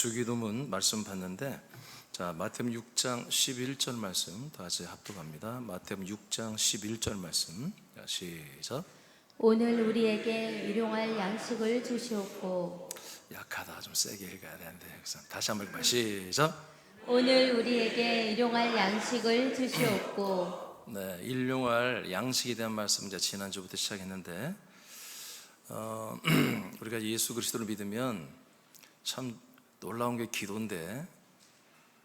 주기도문 말씀 봤는데, 자, 마태복음 6장 11절 말씀 다 같이 합독합니다. 마태복음 6장 11절 말씀. 자, 시작. 오늘 우리에게 일용할 양식을 주시옵고. 약하다. 좀 세게 읽어야 되는데. 그래서 다시 한번 읽어요. 시작. 오늘 우리에게 일용할 양식을 주시옵고. 네, 일용할 양식에 대한 말씀 이제 지난주부터 시작했는데, 우리가 예수 그리스도를 믿으면 참 놀라운 게 기도인데,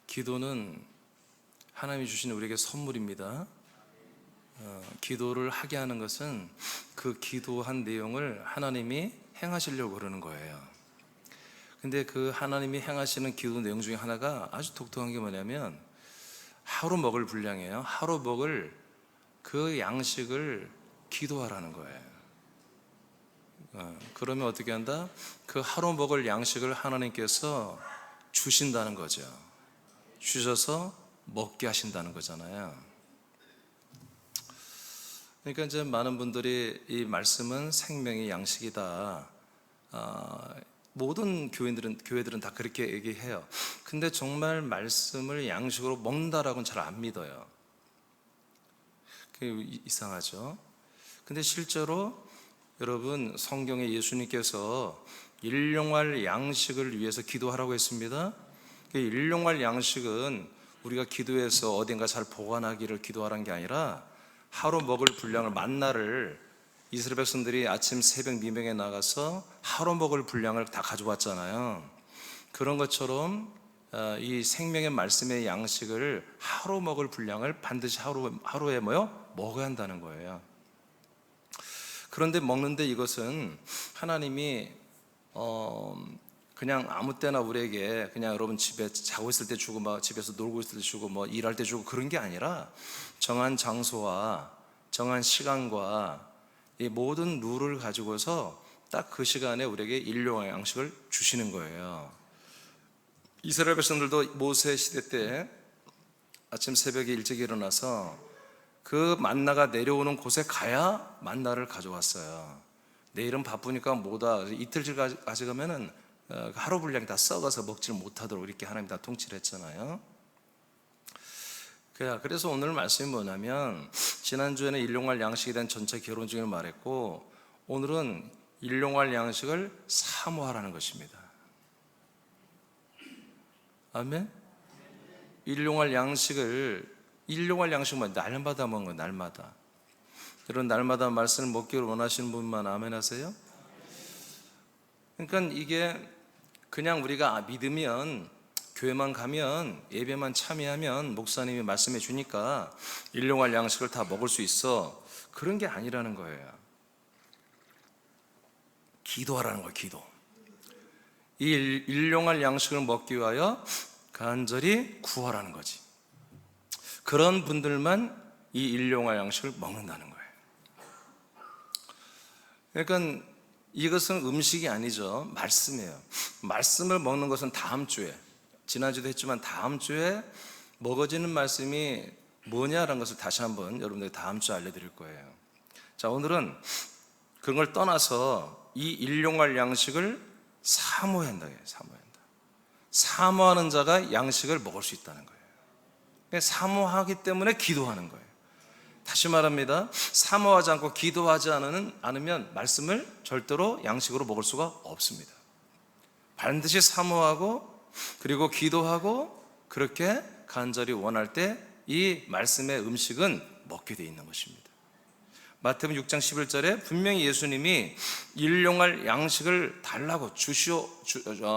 기도는 하나님이 주신 우리에게 선물입니다. 기도를 하게 하는 것은 그 기도한 내용을 하나님이 행하시려고 그러는 거예요. 근데 그 하나님이 행하시는 기도 내용 중에 하나가 아주 독특한 게 뭐냐면, 하루 먹을 분량이에요. 하루 먹을 그 양식을 기도하라는 거예요. 그러면 어떻게 한다? 그 하루 먹을 양식을 하나님께서 주신다는 거죠. 주셔서 먹게 하신다는 거잖아요. 그러니까 이제 많은 분들이 이 말씀은 생명의 양식이다. 모든 교회들은 다 그렇게 얘기해요. 근데 정말 말씀을 양식으로 먹는다라고는 잘 안 믿어요. 그게 이상하죠. 근데 실제로 여러분, 성경에 예수님께서 일용할 양식을 위해서 기도하라고 했습니다. 일용할 양식은 우리가 기도해서 어딘가 잘 보관하기를 기도하라는 게 아니라, 하루 먹을 분량을, 만나를 이스라엘 백성들이 아침 새벽 미명에 나가서 하루 먹을 분량을 다 가져왔잖아요. 그런 것처럼 이 생명의 말씀의 양식을, 하루 먹을 분량을 반드시 하루에 먹어야 한다는 거예요. 그런데 먹는데 이것은 하나님이 그냥 아무 때나 우리에게 그냥 여러분 집에 자고 있을 때 주고, 막 집에서 놀고 있을 때 주고, 뭐 일할 때 주고, 그런 게 아니라 정한 장소와 정한 시간과 이 모든 룰을 가지고서 딱 그 시간에 우리에게 일용할 양식을 주시는 거예요. 이스라엘 백성들도 모세 시대 때 아침 새벽에 일찍 일어나서 그 만나가 내려오는 곳에 가야 만나를 가져왔어요. 내일은 바쁘니까 뭐다, 이틀째 가져가면은 하루 분량이 다 썩어서 먹지를 못하도록 이렇게 하나님 다 통치를 했잖아요. 그래서 오늘 말씀이 뭐냐면, 지난주에는 일용할 양식에 대한 전체 결론적을 말했고, 오늘은 일용할 양식을 사모하라는 것입니다. 아멘? 일용할 양식은 날마다 먹는 거예요. 날마다. 여러분, 날마다 말씀을 먹기를 원하시는 분만 아멘 하세요? 그러니까 이게 그냥 우리가 믿으면, 교회만 가면, 예배만 참여하면 목사님이 말씀해 주니까 일용할 양식을 다 먹을 수 있어, 그런 게 아니라는 거예요. 기도하라는 거예요. 기도. 이 일용할 양식을 먹기 위하여 간절히 구하라는 거지. 그런 분들만 이 일용할 양식을 먹는다는 거예요. 그러니까 이것은 음식이 아니죠. 말씀이에요. 말씀을 먹는 것은 다음 주에, 지난주도 했지만 다음 주에 먹어지는 말씀이 뭐냐라는 것을 다시 한번 여러분들 다음 주에 알려드릴 거예요. 자, 오늘은 그런 걸 떠나서 이 일용할 양식을 사모해야 한다. 사모하는 자가 양식을 먹을 수 있다는 거예요. 사모하기 때문에 기도하는 거예요. 다시 말합니다. 사모하지 않고 기도하지 않으면 말씀을 절대로 양식으로 먹을 수가 없습니다. 반드시 사모하고, 그리고 기도하고, 그렇게 간절히 원할 때 이 말씀의 음식은 먹게 되어 있는 것입니다. 마태복음 6장 11절에 분명히 예수님이 일용할 양식을 달라고,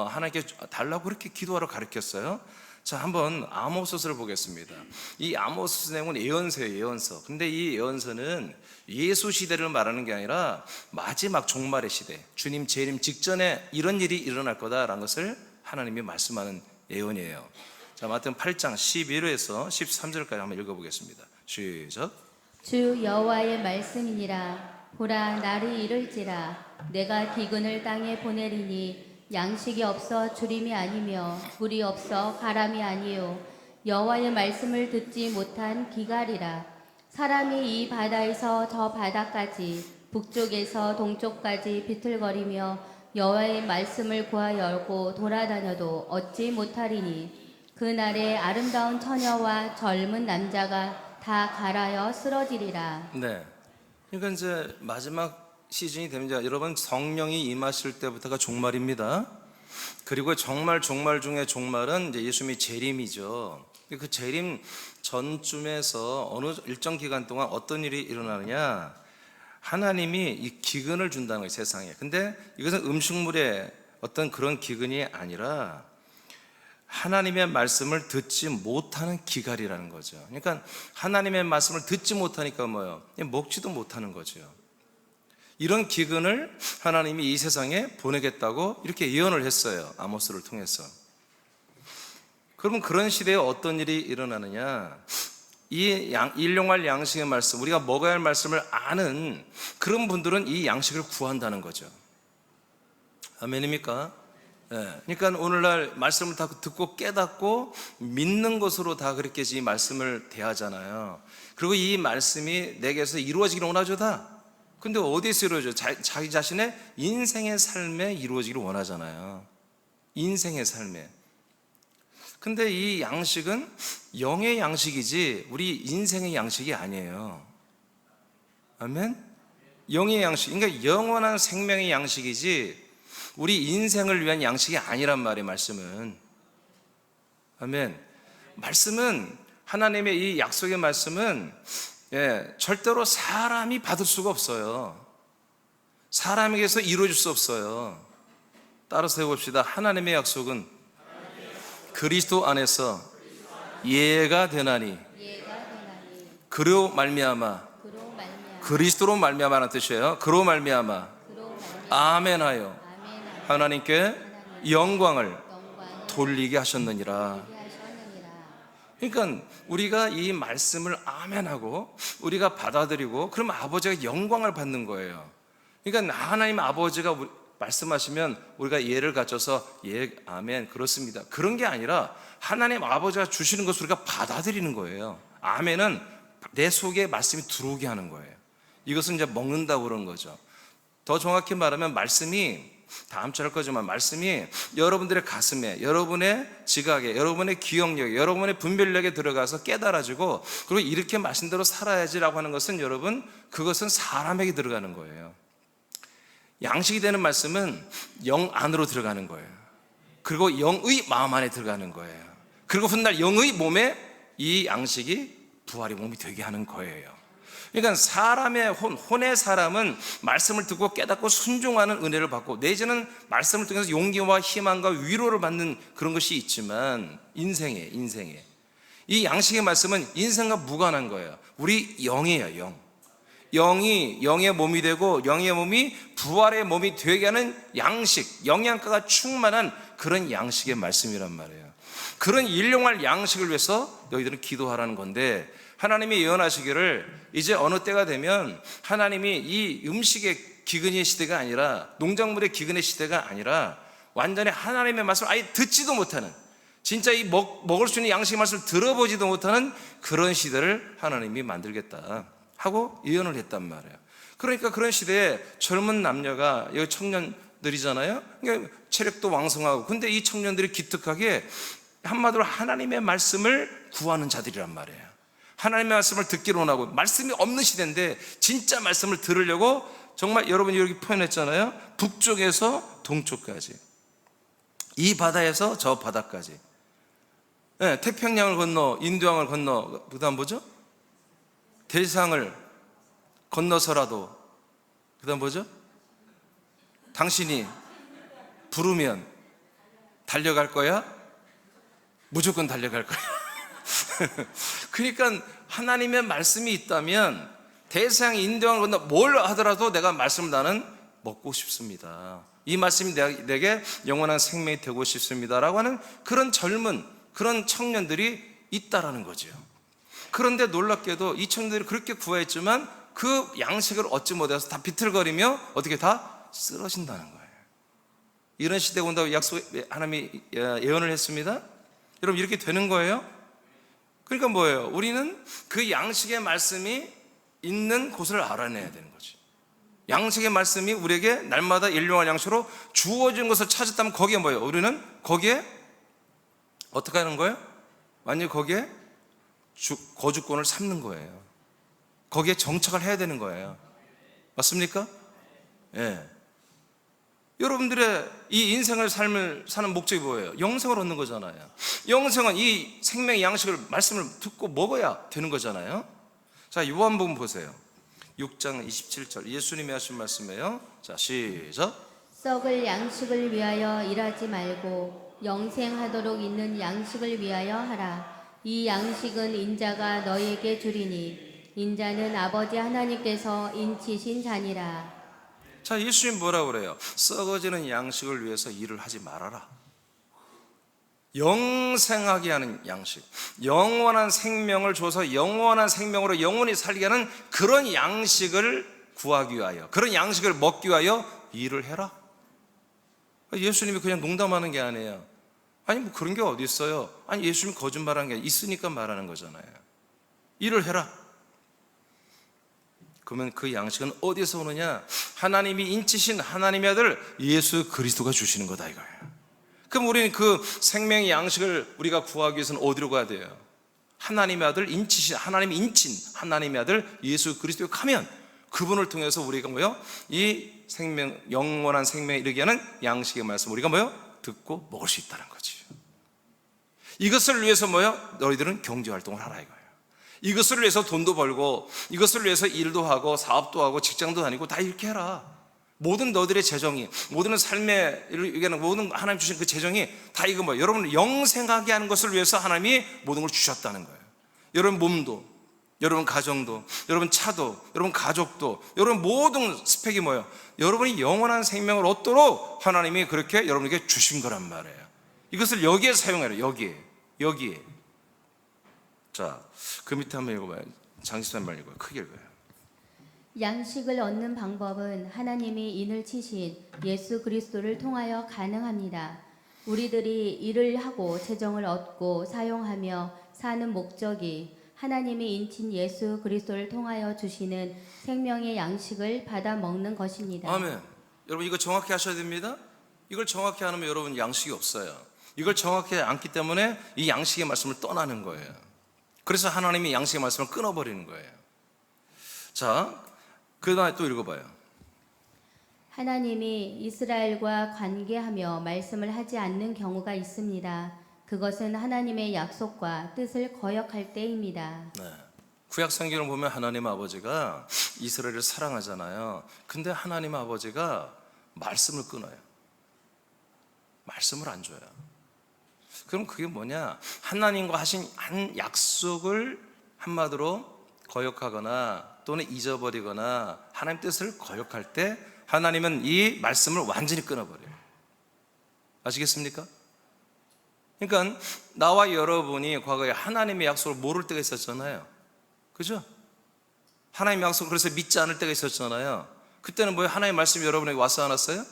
하나님께 달라고 그렇게 기도하러 가르쳤어요. 자, 한번 아모스서를 보겠습니다. 이 아모스 내용은 예언서예요. 예언서. 근데 이 예언서는 예수 시대를 말하는 게 아니라 마지막 종말의 시대, 주님 재림 직전에 이런 일이 일어날 거다라는 것을 하나님이 말씀하는 예언이에요. 자, 마태복음 8장 11절에서 13절까지 한번 읽어보겠습니다. 시작. 주 여호와의 말씀이니라. 보라, 날이 이를지라. 내가 기근을 땅에 보내리니 양식이 없어 주림이 아니며 물이 없어 가람이 아니요 여호와의 말씀을 듣지 못한 기갈이라. 사람이 이 바다에서 저 바다까지, 북쪽에서 동쪽까지 비틀거리며 여호와의 말씀을 구하여고 돌아다녀도 얻지 못하리니 그날에 아름다운 처녀와 젊은 남자가 다 갈아여 쓰러지리라. 네. 그러니까 이제 마지막 시즌이 됩니다. 여러분, 성령이 임하실 때부터가 종말입니다. 그리고 종말 중에 종말은 이제 예수님의 재림이죠. 그 재림 전쯤에서 어느 일정 기간 동안 어떤 일이 일어나느냐? 하나님이 이 기근을 준다는 거예요, 세상에. 근데 이것은 음식물의 어떤 그런 기근이 아니라 하나님의 말씀을 듣지 못하는 기갈이라는 거죠. 그러니까 하나님의 말씀을 듣지 못하니까 뭐예요? 먹지도 못하는 거죠. 이런 기근을 하나님이 이 세상에 보내겠다고 이렇게 예언을 했어요, 아모스를 통해서. 그러면 그런 시대에 어떤 일이 일어나느냐? 이 일용할 양식의 말씀, 우리가 먹어야 할 말씀을 아는 그런 분들은 이 양식을 구한다는 거죠. 아멘입니까? 네. 그러니까 오늘날 말씀을 다 듣고 깨닫고 믿는 것으로 다 그렇게 이 말씀을 대하잖아요. 그리고 이 말씀이 내게서 이루어지기를 원하죠, 다. 근데 어디서 이루어져요? 자기 자신의 인생의 삶에 이루어지기를 원하잖아요. 인생의 삶에. 근데 이 양식은 영의 양식이지 우리 인생의 양식이 아니에요. 아멘? 영의 양식, 그러니까 영원한 생명의 양식이지 우리 인생을 위한 양식이 아니란 말이에요, 말씀은. 아멘. 말씀은, 하나님의 이 약속의 말씀은 절대로 사람이 받을 수가 없어요. 사람에게서 이루어질 수 없어요. 따라서 해봅시다. 하나님의 약속은 그리스도 안에서 예가 되나니 그로 말미암아, 그리스도로 말미암아라는 뜻이에요. 그로 말미암아 아멘하여 하나님께 영광을 돌리게 하셨느니라. 그러니까 우리가 이 말씀을 아멘하고 우리가 받아들이고 그러면 아버지가 영광을 받는 거예요. 그러니까 하나님 아버지가 말씀하시면 우리가 예를 갖춰서 예, 아멘, 그렇습니다, 그런 게 아니라 하나님 아버지가 주시는 것을 우리가 받아들이는 거예요. 아멘은 내 속에 말씀이 들어오게 하는 거예요. 이것은 이제 먹는다고 그런 거죠. 더 정확히 말하면 말씀이, 다음 주에 할 거지만 말씀이 여러분들의 가슴에, 여러분의 지각에, 여러분의 기억력에, 여러분의 분별력에 들어가서 깨달아지고 그리고 이렇게 말씀대로 살아야지라고 하는 것은 여러분, 그것은 사람에게 들어가는 거예요. 양식이 되는 말씀은 영 안으로 들어가는 거예요. 그리고 영의 마음 안에 들어가는 거예요. 그리고 훗날 영의 몸에 이 양식이 부활의 몸이 되게 하는 거예요. 그러니까 사람의 혼의 사람은 말씀을 듣고 깨닫고 순종하는 은혜를 받고 내지는 말씀을 통해서 용기와 희망과 위로를 받는 그런 것이 있지만 인생에 이 양식의 말씀은 인생과 무관한 거예요. 우리 영이에요, 영. 영이 영의 몸이 되고 영의 몸이 부활의 몸이 되게 하는 양식, 영양가가 충만한 그런 양식의 말씀이란 말이에요. 그런 일용할 양식을 위해서 너희들은 기도하라는 건데, 하나님이 예언하시기를 이제 어느 때가 되면 하나님이 이 음식의 기근의 시대가 아니라, 농작물의 기근의 시대가 아니라 완전히 하나님의 말씀을 아예 듣지도 못하는, 진짜 이 먹을 수 있는 양식의 말씀을 들어보지도 못하는 그런 시대를 하나님이 만들겠다 하고 예언을 했단 말이에요. 그러니까 그런 시대에 젊은 남녀가, 여기 청년들이잖아요. 그러니까 체력도 왕성하고, 근데 이 청년들이 기특하게 한마디로 하나님의 말씀을 구하는 자들이란 말이에요. 하나님의 말씀을 듣기를 원하고, 말씀이 없는 시대인데 진짜 말씀을 들으려고 정말 여러분이 여기 표현했잖아요. 북쪽에서 동쪽까지, 이 바다에서 저 바다까지, 네, 태평양을 건너 인도양을 건너, 그 다음 뭐죠? 대상을 건너서라도, 그 다음 뭐죠? 당신이 부르면 달려갈 거야? 무조건 달려갈 거야. 그러니까 하나님의 말씀이 있다면 대상 인도양을 건너 뭘 하더라도 내가 말씀을 나는 먹고 싶습니다. 이 말씀이 내게 영원한 생명이 되고 싶습니다 라고 하는 그런 젊은, 그런 청년들이 있다라는 거죠. 그런데 놀랍게도 이 청년들이 그렇게 구했지만 그 양식을 얻지 못해서 다 비틀거리며 어떻게 다 쓰러진다는 거예요. 이런 시대가 온다고 하나님이 예언을 했습니다. 여러분, 이렇게 되는 거예요. 그러니까 뭐예요? 우리는 그 양식의 말씀이 있는 곳을 알아내야 되는 거지. 양식의 말씀이 우리에게 날마다 일용할 양식으로 주어진 것을 찾았다면 거기에 뭐예요? 우리는 거기에 어떻게 하는 거예요? 완전히 거기에 거주권을 삼는 거예요. 거기에 정착을 해야 되는 거예요. 맞습니까? 예. 여러분들의 이 인생을 삶을 사는 목적이 뭐예요? 영생을 얻는 거잖아요. 영생은 이 생명의 양식을 말씀을 듣고 먹어야 되는 거잖아요. 자, 요한복음 보세요. 6장 27절 예수님이 하신 말씀이에요. 자, 시작. 썩을 양식을 위하여 일하지 말고 영생하도록 있는 양식을 위하여 하라. 이 양식은 인자가 너희에게 주리니 인자는 아버지 하나님께서 인치신 자니라. 자, 예수님 뭐라고 그래요? 썩어지는 양식을 위해서 일을 하지 말아라. 영생하게 하는 양식, 영원한 생명을 줘서 영원한 생명으로 영원히 살게 하는 그런 양식을 구하기 위하여, 그런 양식을 먹기 위하여 일을 해라. 예수님이 그냥 농담하는 게 아니에요. 아니 뭐 그런 게 어디 있어요? 아니 예수님이 거짓말하는 게 있으니까 말하는 거잖아요. 일을 해라. 그러면 그 양식은 어디서 오느냐? 하나님이 인치신 하나님의 아들 예수 그리스도가 주시는 거다 이거예요. 그럼 우리는 그 생명의 양식을 우리가 구하기 위해서는 어디로 가야 돼요? 하나님의 아들 인치신, 하나님이 인친 하나님의 아들 예수 그리스도에 가면 그분을 통해서 우리가 뭐요? 이 생명, 영원한 생명에 이르게 하는 양식의 말씀 우리가 뭐요? 듣고 먹을 수 있다는 거지. 이것을 위해서 뭐요? 너희들은 경제활동을 하라 이거예요. 이것을 위해서 돈도 벌고 이것을 위해서 일도 하고 사업도 하고 직장도 다니고 다 이렇게 해라. 모든 너들의 재정이, 모든 삶에 얘기하는 모든 하나님 주신 그 재정이 다 이거 뭐예요? 여러분을 영생하게 하는 것을 위해서 하나님이 모든 걸 주셨다는 거예요. 여러분 몸도, 여러분 가정도, 여러분 차도, 여러분 가족도, 여러분 모든 스펙이 뭐예요? 여러분이 영원한 생명을 얻도록 하나님이 그렇게 여러분에게 주신 거란 말이에요. 이것을 여기에 사용해라. 여기에. 자, 그 밑에 한번 읽어봐요. 장시수한 말 읽어요. 크게 읽어요. 양식을 얻는 방법은 하나님이 인을 치신 예수 그리스도를 통하여 가능합니다. 우리들이 일을 하고 재정을 얻고 사용하며 사는 목적이 하나님이 인친 예수 그리스도를 통하여 주시는 생명의 양식을 받아 먹는 것입니다. 아멘. 여러분 이거 정확히 하셔야 됩니다. 이걸 정확히 안 하면 여러분 양식이 없어요. 이걸 정확히 않기 때문에 이 양식의 말씀을 떠나는 거예요. 그래서 하나님이 양식의 말씀을 끊어버리는 거예요. 자, 그 다음에 또 읽어봐요. 하나님이 이스라엘과 관계하며 말씀을 하지 않는 경우가 있습니다. 그것은 하나님의 약속과 뜻을 거역할 때입니다. 네. 구약 성경을 보면 하나님 아버지가 이스라엘을 사랑하잖아요. 근데 하나님 아버지가 말씀을 끊어요. 말씀을 안 줘요. 그럼 그게 뭐냐? 하나님과 하신 한 약속을 한마디로 거역하거나 또는 잊어버리거나 하나님 뜻을 거역할 때 하나님은 이 말씀을 완전히 끊어버려요. 아시겠습니까? 그러니까 나와 여러분이 과거에 하나님의 약속을 모를 때가 있었잖아요. 그죠? 하나님의 약속을 그래서 믿지 않을 때가 있었잖아요. 그때는 뭐예요? 하나님의 말씀이 여러분에게 왔어 안 왔어요?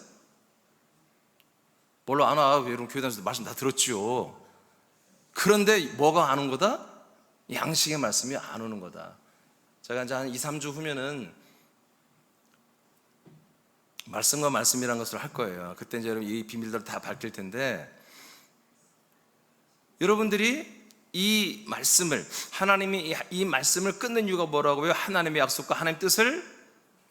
뭘로 안 와? 여러분 교회 다니면서 말씀 다 들었지요. 그런데 뭐가 안 온 거다? 양식의 말씀이 안 오는 거다. 제가 이제 한 2, 3주 후면은 말씀과 말씀이라는 것을 할 거예요. 그때 이제 여러분 이 비밀들을 다 밝힐 텐데 여러분들이 이 말씀을 하나님이 이 말씀을 끊는 이유가 뭐라고요? 하나님의 약속과 하나님의 뜻을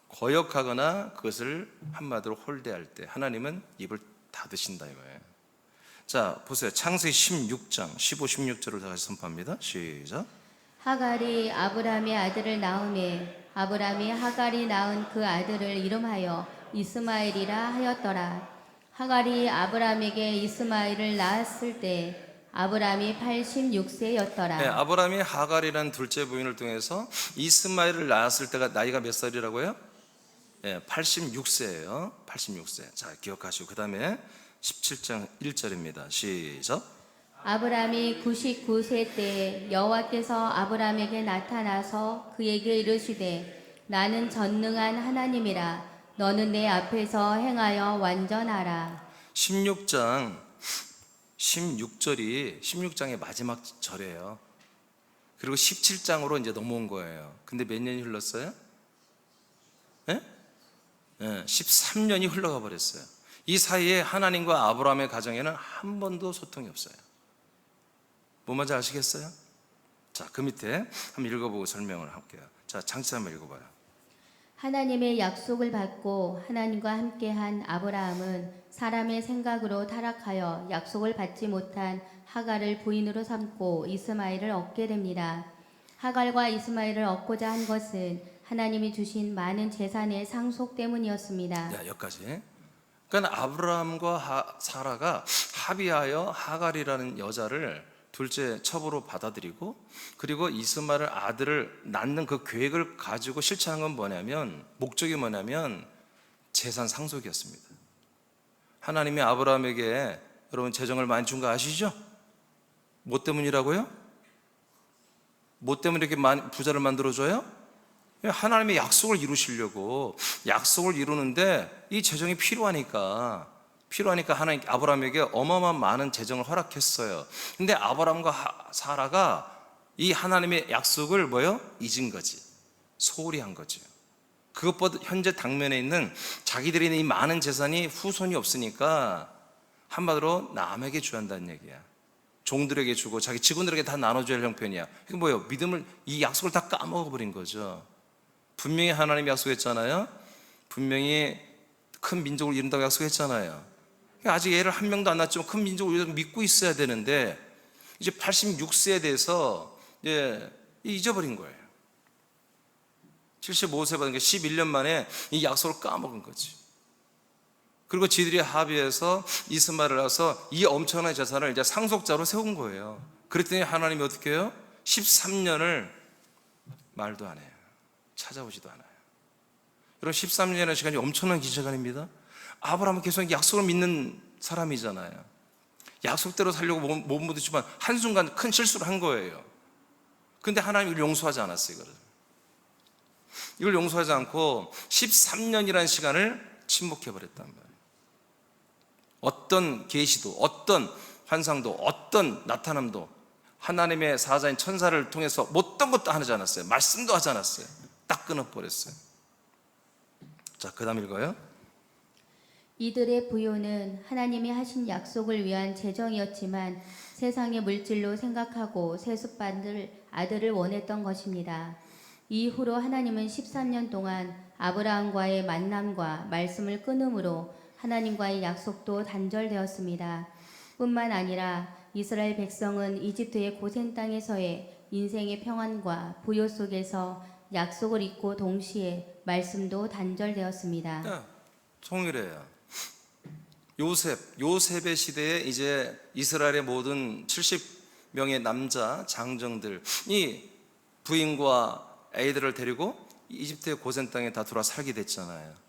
거역하거나 그것을 한마디로 홀대할 때 하나님은 입을 닫으신다 이거예요. 자, 보세요. 창세기 16장 15, 16절을 다시 선포합니다. 시작. 하갈이 아브람의 아들을 낳음에 아브람이 하갈이 낳은 그 아들을 이름하여 이스마엘이라 하였더라. 하갈이 아브람에게 이스마엘을 낳았을 때 아브람이 86세였더라. 네, 아브람이 하갈이라는 둘째 부인을 통해서 이스마엘을 낳았을 때가 나이가 몇 살이라고요? 네, 86세예요. 86세. 자, 기억하시고 그 다음에 17장 1절입니다. 시작. 아브람이 99세 때 여호와께서 아브람에게 나타나서 그에게 이르시되 나는 전능한 하나님이라 너는 내 앞에서 행하여 완전하라. 16장 16절이 16장의 마지막 절이에요. 그리고 17장으로 이제 넘어온 거예요. 근데 몇 년이 흘렀어요? 네? 13년이 흘러가 버렸어요. 이 사이에 하나님과 아브라함의 가정에는 한 번도 소통이 없어요. 뭐 뭔지 아시겠어요? 자, 그 밑에 한번 읽어보고 설명을 할게요. 자, 장치 한번 읽어봐요. 하나님의 약속을 받고 하나님과 함께한 아브라함은 사람의 생각으로 타락하여 약속을 받지 못한 하갈을 부인으로 삼고 이스마엘을 얻게 됩니다. 하갈과 이스마엘을 얻고자 한 것은 하나님이 주신 많은 재산의 상속 때문이었습니다. 야, 여기까지. 그러니까 아브라함과 사라가 합의하여 하갈이라는 여자를 둘째 첩으로 받아들이고, 그리고 이스마엘 아들을 낳는 그 계획을 가지고 실천한 건 뭐냐면, 목적이 뭐냐면 재산 상속이었습니다. 하나님이 아브라함에게 여러분 재정을 많이 준 거 아시죠? 뭐 때문이라고요? 뭐 때문에 이렇게 부자를 만들어줘요? 하나님의 약속을 이루시려고. 약속을 이루는데 이 재정이 필요하니까 하나님 아브라함에게 어마어마한 많은 재정을 허락했어요. 근데 아브라함과 사라가 이 하나님의 약속을 잊은 거지. 소홀히 한 거죠. 그것보다 현재 당면에 있는 자기들이 있는 이 많은 재산이 후손이 없으니까 한마디로 남에게 줘야 한다는 얘기야. 종들에게 주고 자기 직원들에게 다 나눠줘야 할 형편이야. 이게 믿음을, 이 약속을 다 까먹어버린 거죠. 분명히 하나님이 약속했잖아요. 분명히 큰 민족을 이룬다고 약속했잖아요. 아직 애를 한 명도 안 낳았지만 큰 민족을 믿고 있어야 되는데 이제 86세에 대해서 잊어버린 거예요. 75세 받은 게 11년 만에 이 약속을 까먹은 거지. 그리고 지들이 합의해서 이스마엘을 낳아서 이 엄청난 재산을 이제 상속자로 세운 거예요. 그랬더니 하나님이 어떻게 해요? 13년을 말도 안 해요. 찾아오지도 않아요. 여러분, 13년의 시간이 엄청난 기시간입니다. 아브라함은 계속 약속을 믿는 사람이잖아요. 약속대로 살려고 몸 부딪히지만 한순간 큰 실수를 한 거예요. 근데 하나님이 이걸 용서하지 않았어요. 이걸 용서하지 않고 13년이라는 시간을 침묵해버렸단 말이에요. 어떤 계시도, 어떤 환상도, 어떤 나타남도 하나님의 사자인 천사를 통해서 못던 것도 하지 않았어요. 말씀도 하지 않았어요. 딱 끊어버렸어요. 자, 그 다음 읽어요. 이들의 부요는 하나님이 하신 약속을 위한 재정이었지만 세상의 물질로 생각하고 세습받을 아들을 원했던 것입니다. 이후로 하나님은 13년 동안 아브라함과의 만남과 말씀을 끊음으로 하나님과의 약속도 단절되었습니다. 뿐만 아니라 이스라엘 백성은 이집트의 고센 땅에서의 인생의 평안과 부요 속에서 약속을 잊고 동시에 말씀도 단절되었습니다. 통일해요. 요셉의 시대에 이제 이스라엘의 모든 70명의 남자 장정들이 부인과 아이들을 데리고 이집트의 고센 땅에 다 들어와 살게 됐잖아요.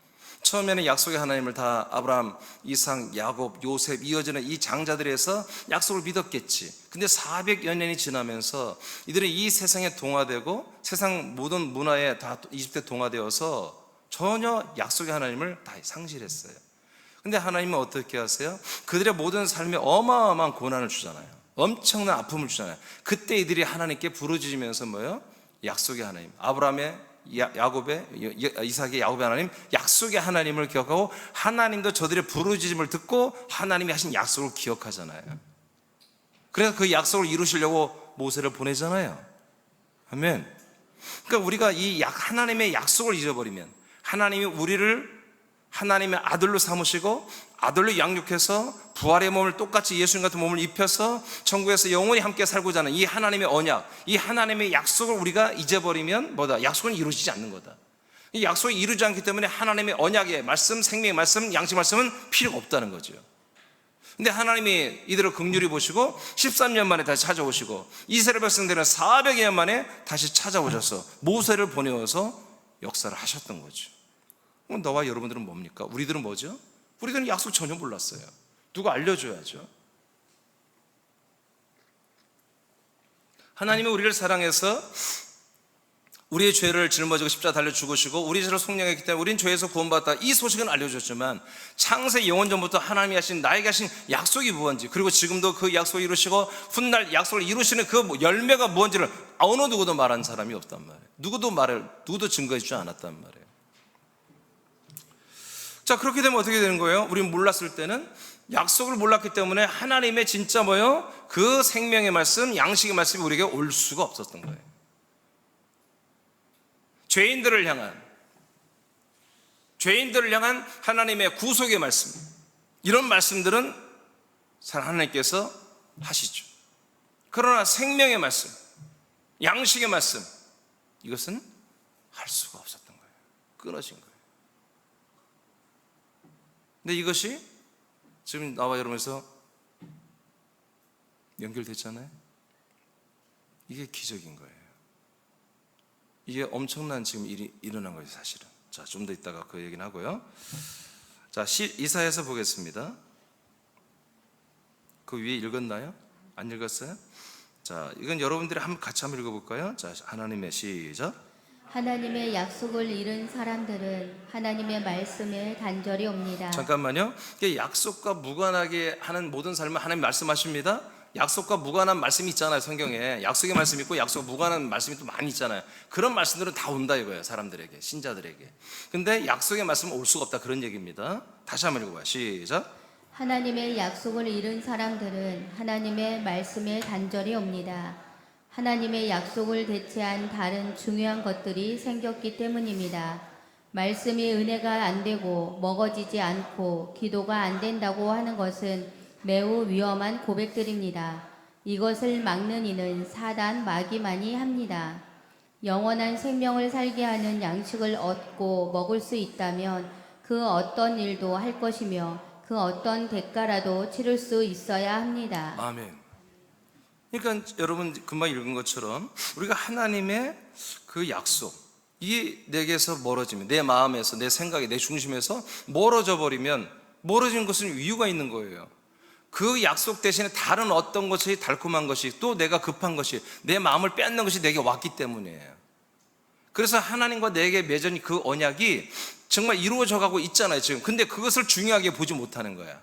처음에는 약속의 하나님을 다 아브라함, 이삭, 야곱, 요셉 이어지는 이 장자들에서 약속을 믿었겠지. 근데 400여 년이 지나면서 이들이 이 세상에 동화되고 세상 모든 문화에 다 이집트에 동화되어서 전혀 약속의 하나님을 다 상실했어요. 근데 하나님은 어떻게 하세요? 그들의 모든 삶에 어마어마한 고난을 주잖아요. 엄청난 아픔을 주잖아요. 그때 이들이 하나님께 부르짖으면서 약속의 하나님, 아브라함의, 야곱의, 이삭의, 야곱의 하나님, 약속의 하나님을 기억하고 하나님도 저들의 부르짖음을 듣고 하나님이 하신 약속을 기억하잖아요. 그래서 그 약속을 이루시려고 모세를 보내잖아요. 아멘. 그러니까 우리가 이 하나님의 약속을 잊어버리면 하나님이 우리를 하나님의 아들로 삼으시고 아들로 양육해서 부활의 몸을 똑같이 예수님 같은 몸을 입혀서 천국에서 영원히 함께 살고자 하는 이 하나님의 언약, 이 하나님의 약속을 우리가 잊어버리면 약속은 이루어지지 않는 거다. 이 약속이 이루어지지 않기 때문에 하나님의 언약의 말씀, 생명의 말씀, 양식 말씀은 필요가 없다는 거죠. 근데 하나님이 이들을 긍휼히 보시고 13년 만에 다시 찾아오시고 이스라엘 백성들은 400년 만에 다시 찾아오셔서 모세를 보내어서 역사를 하셨던 거죠. 너와 여러분들은 뭡니까? 우리들은 뭐죠? 우리들은 약속 전혀 몰랐어요. 누가 알려줘야죠. 하나님이 우리를 사랑해서 우리의 죄를 짊어지고 십자가 달려 죽으시고 우리 죄를 속량했기 때문에 우린 죄에서 구원받았다, 이 소식은 알려줬지만 창세 영원전부터 하나님이 하신 나에게 하신 약속이 무엇인지, 그리고 지금도 그 약속을 이루시고 훗날 약속을 이루시는 그 열매가 무엇인지를 어느 누구도 말한 사람이 없단 말이에요. 누구도 증거해 주지 않았단 말이에요. 자, 그렇게 되면 어떻게 되는 거예요? 우리는 몰랐을 때는, 약속을 몰랐기 때문에 하나님의 진짜 뭐예요? 그 생명의 말씀, 양식의 말씀이 우리에게 올 수가 없었던 거예요. 죄인들을 향한 하나님의 구속의 말씀, 이런 말씀들은 하나님께서 하시죠. 그러나 생명의 말씀, 양식의 말씀, 이것은 할 수가 없었던 거예요. 끊어진 거예요. 근데 이것이 지금 나와 여러분에서 연결됐잖아요. 이게 기적인 거예요. 이게 엄청난 지금 일이 일어난 거예요, 사실은. 자, 좀 더 있다가 그 얘기는 하고요. 자, 이사야서 보겠습니다. 그 위에 읽었나요? 안 읽었어요? 자, 이건 여러분들이 같이 한번 읽어볼까요? 자, 하나님의 시작. 하나님의 약속을 잃은 사람들은 하나님의 말씀에 단절이 옵니다. 잠깐만요. 이게 약속과 무관하게 하는 모든 삶을 하나님 말씀하십니다. 약속과 무관한 말씀이 있잖아요. 성경에 약속의 말씀이 있고 약속과 무관한 말씀이 또 많이 있잖아요. 그런 말씀들은 다 온다 이거예요. 사람들에게, 신자들에게. 근데 약속의 말씀은 올 수가 없다, 그런 얘기입니다. 다시 한번 읽어봐요. 시작. 하나님의 약속을 잃은 사람들은 하나님의 말씀에 단절이 옵니다. 하나님의 약속을 대체한 다른 중요한 것들이 생겼기 때문입니다. 말씀이 은혜가 안 되고 먹어지지 않고 기도가 안 된다고 하는 것은 매우 위험한 고백들입니다. 이것을 막는 이는 사단 마귀만이 합니다. 영원한 생명을 살게 하는 양식을 얻고 먹을 수 있다면 그 어떤 일도 할 것이며 그 어떤 대가라도 치를 수 있어야 합니다. 아멘. 그러니까 여러분 금방 읽은 것처럼 우리가 하나님의 그 약속, 이게 내게서 멀어지면, 내 마음에서, 내 생각에, 내 중심에서 멀어져 버리면, 멀어지는 것은 이유가 있는 거예요. 그 약속 대신에 다른 어떤 것이, 달콤한 것이, 또 내가 급한 것이, 내 마음을 빼앗는 것이 내게 왔기 때문이에요. 그래서 하나님과 내게 맺은 그 언약이 정말 이루어져 가고 있잖아요 지금. 근데 그것을 중요하게 보지 못하는 거야.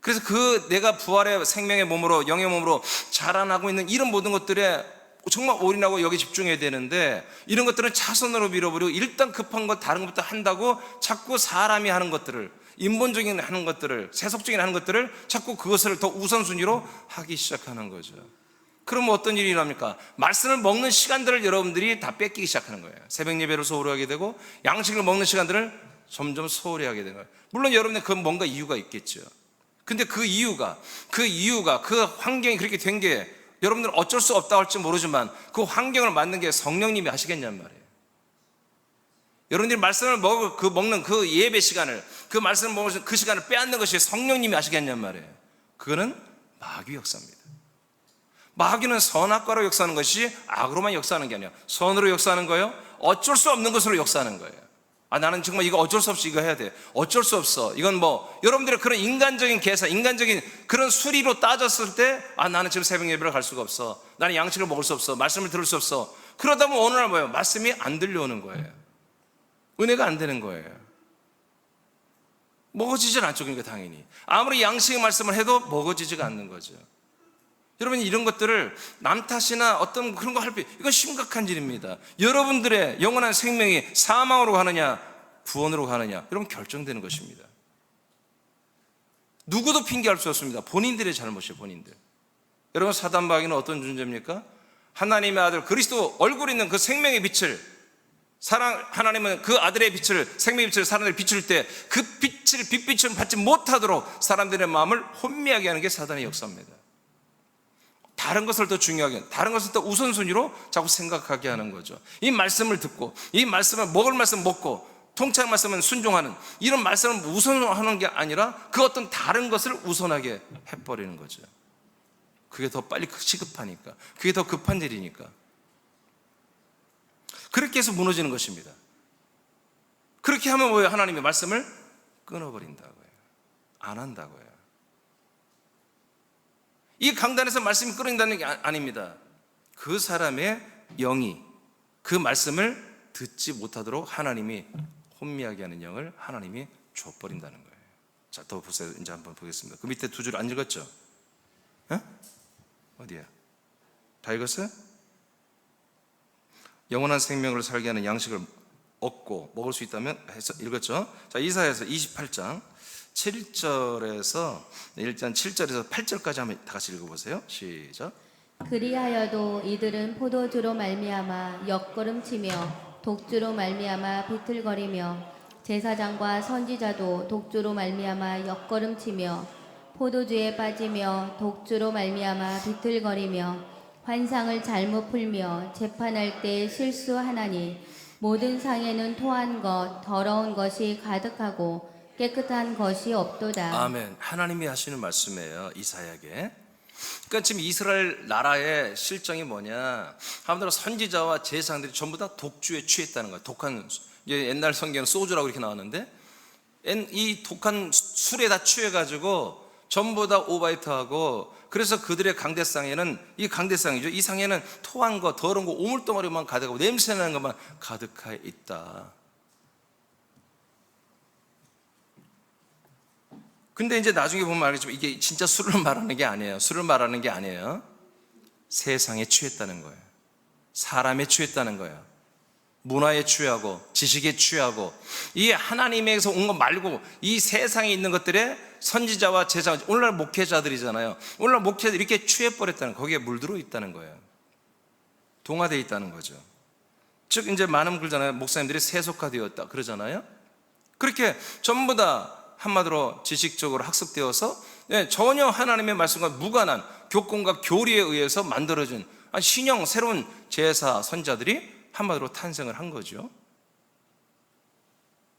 그래서 그 내가 부활의 생명의 몸으로, 영의 몸으로 자라나고 있는 이런 모든 것들에 정말 올인하고 여기 집중해야 되는데, 이런 것들은 차선으로 밀어버리고 일단 급한 것 다른 것부터 한다고 자꾸 사람이 하는 것들을, 인본적인 하는 것들을, 세속적인 하는 것들을 자꾸 그것을 더 우선순위로 하기 시작하는 거죠. 그러면 어떤 일이 일어납니까? 말씀을 먹는 시간들을 여러분들이 다 뺏기기 시작하는 거예요. 새벽 예배를 소홀히 하게 되고 양식을 먹는 시간들을 점점 소홀히 하게 되는 거예요. 물론 여러분들 그 뭔가 이유가 있겠죠. 근데 그 이유가 그 환경이 그렇게 된 게 여러분들은 어쩔 수 없다고 할지 모르지만 그 환경을 만든 게 성령님이 하시겠냔 말이에요. 여러분들이 말씀을 먹는 그 예배 시간을, 그 말씀을 먹는 그 시간을 빼앗는 것이 성령님이 하시겠냔 말이에요. 그거는 마귀 역사입니다. 마귀는 선악과로 역사하는 것이 악으로만 역사하는 게 아니에요. 선으로 역사하는 거예요. 어쩔 수 없는 것으로 역사하는 거예요. 나는 정말 이거 어쩔 수 없이 이거 해야 돼. 어쩔 수 없어. 이건 뭐 여러분들의 그런 인간적인 계산, 인간적인 그런 수리로 따졌을 때 나는 지금 새벽 예배를 갈 수가 없어. 나는 양식을 먹을 수 없어. 말씀을 들을 수 없어. 그러다 보면 어느 날 뭐예요? 말씀이 안 들려오는 거예요. 은혜가 안 되는 거예요. 먹어지질 않죠. 그러니까 당연히 아무리 양식의 말씀을 해도 먹어지지가 않는 거죠. 여러분, 이런 것들을 남 탓이나 어떤 그런 거 할 필요, 이건 심각한 일입니다. 여러분들의 영원한 생명이 사망으로 가느냐 구원으로 가느냐, 여러분 결정되는 것입니다. 누구도 핑계할 수 없습니다. 본인들의 잘못이에요. 본인들. 여러분, 사단 마귀는 어떤 존재입니까? 하나님의 아들 그리스도 얼굴 있는 그 생명의 빛을, 하나님은 그 아들의 빛을, 생명의 빛을 사람들이 비출 때 그 빛을 받지 못하도록 사람들의 마음을 혼미하게 하는 게 사단의 역사입니다. 다른 것을 더 중요하게, 다른 것을 더 우선순위로 자꾸 생각하게 하는 거죠. 이 말씀을 듣고, 이 말씀을 먹을 말씀 먹고, 통찰 말씀은 순종하는, 이런 말씀을 우선하는 게 아니라 그 어떤 다른 것을 우선하게 해버리는 거죠. 그게 더 빨리 시급하니까, 그게 더 급한 일이니까. 그렇게 해서 무너지는 것입니다. 그렇게 하면 뭐예요? 하나님의 말씀을 끊어버린다고요. 안 한다고요. 이 강단에서 말씀이 끊어진다는 게 아닙니다. 그 사람의 영이 그 말씀을 듣지 못하도록 하나님이 혼미하게 하는 영을 하나님이 줘버린다는 거예요. 자, 더 보세요. 이제 한번 보겠습니다. 그 밑에 두 줄 안 읽었죠? 어디야? 다 읽었어요? 영원한 생명을 살게 하는 양식을 얻고 먹을 수 있다면 해서 읽었죠. 자, 이사야서 28장 7절에서 일단 7절에서 8절까지 한번 다 같이 읽어보세요. 시작. 그리하여도 이들은 포도주로 말미암아 옆걸음치며 독주로 말미암아 비틀거리며 제사장과 선지자도 독주로 말미암아 옆걸음치며 포도주에 빠지며 독주로 말미암아 비틀거리며 환상을 잘못 풀며 재판할 때 실수하나니 모든 상에는 토한 것 더러운 것이 가득하고 깨끗한 것이 없도다. 아멘. 하나님이 하시는 말씀이에요, 이사야에게. 그러니까 지금 이스라엘 나라의 실정이 뭐냐? 한마디로 선지자와 제사장들이 전부 다 독주에 취했다는 거예요. 독한, 옛날 성경에는 소주라고 이렇게 나왔는데 이 독한 술에 다 취해가지고 전부 다 오바이트하고, 그래서 그들의 강대상에는, 이 강대상이죠, 이 상에는 토한 거 더러운 거 오물덩어리만 가득하고 냄새나는 것만 가득해 있다. 근데 이제 나중에 보면 알겠지만 이게 진짜 술을 말하는 게 아니에요. 술을 말하는 게 아니에요. 세상에 취했다는 거예요. 사람에 취했다는 거예요. 문화에 취하고 지식에 취하고, 이 하나님에게서 온 것 말고 이 세상에 있는 것들에 선지자와 제사, 오늘날 목회자들이잖아요. 오늘날 목회자들이 이렇게 취해버렸다는, 거기에 물들어 있다는 거예요. 동화되어 있다는 거죠. 즉 이제 많은 그러잖아요. 목사님들이 세속화되었다 그러잖아요. 그렇게 전부 다 한마디로 지식적으로 학습되어서 전혀 하나님의 말씀과 무관한 교권과 교리에 의해서 만들어진 신형 새로운 제사 선자들이 한마디로 탄생을 한 거죠.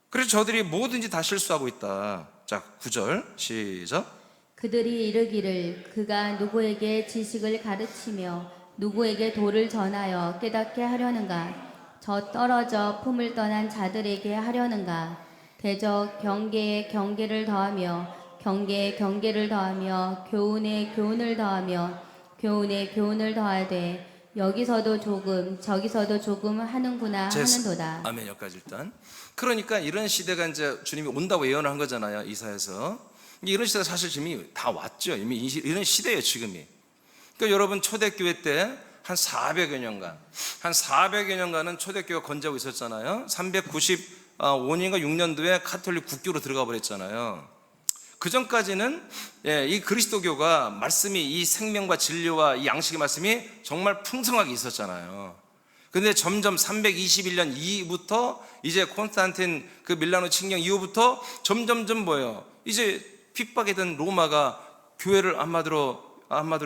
그래서 저들이 뭐든지 다 실수하고 있다. 자, 9절 시작. 그들이 이르기를 그가 누구에게 지식을 가르치며 누구에게 도를 전하여 깨닫게 하려는가? 저 떨어져 품을 떠난 자들에게 하려는가? 대적 경계에 경계를 더하며 경계에 경계를 더하며 교훈에 교훈을 더하며 교훈에 교훈을 더하되 여기서도 조금 저기서도 조금 하는구나 하는도다. 아멘. 여기까지 일단. 그러니까 이런 시대가 이제 주님이 온다고 예언을 한 거잖아요, 이사야에서. 이런 시대가 사실 지금 다 왔죠. 이미 이런 시대예요, 지금이. 그러니까 여러분 초대교회 때 한 400여 년간은 초대교회가 건재하고 있었잖아요. 395년인가 6년도에 카톨릭 국교로 들어가 버렸잖아요. 그 전까지는 이 그리스도교가 말씀이, 이 생명과 진리와 이 양식의 말씀이 정말 풍성하게 있었잖아요. 근데 점점 321년 이후부터 이제 콘스탄틴 그 밀라노 칙령 이후부터 점점점 뭐예요? 이제 핍박이던 로마가 교회를 한마디로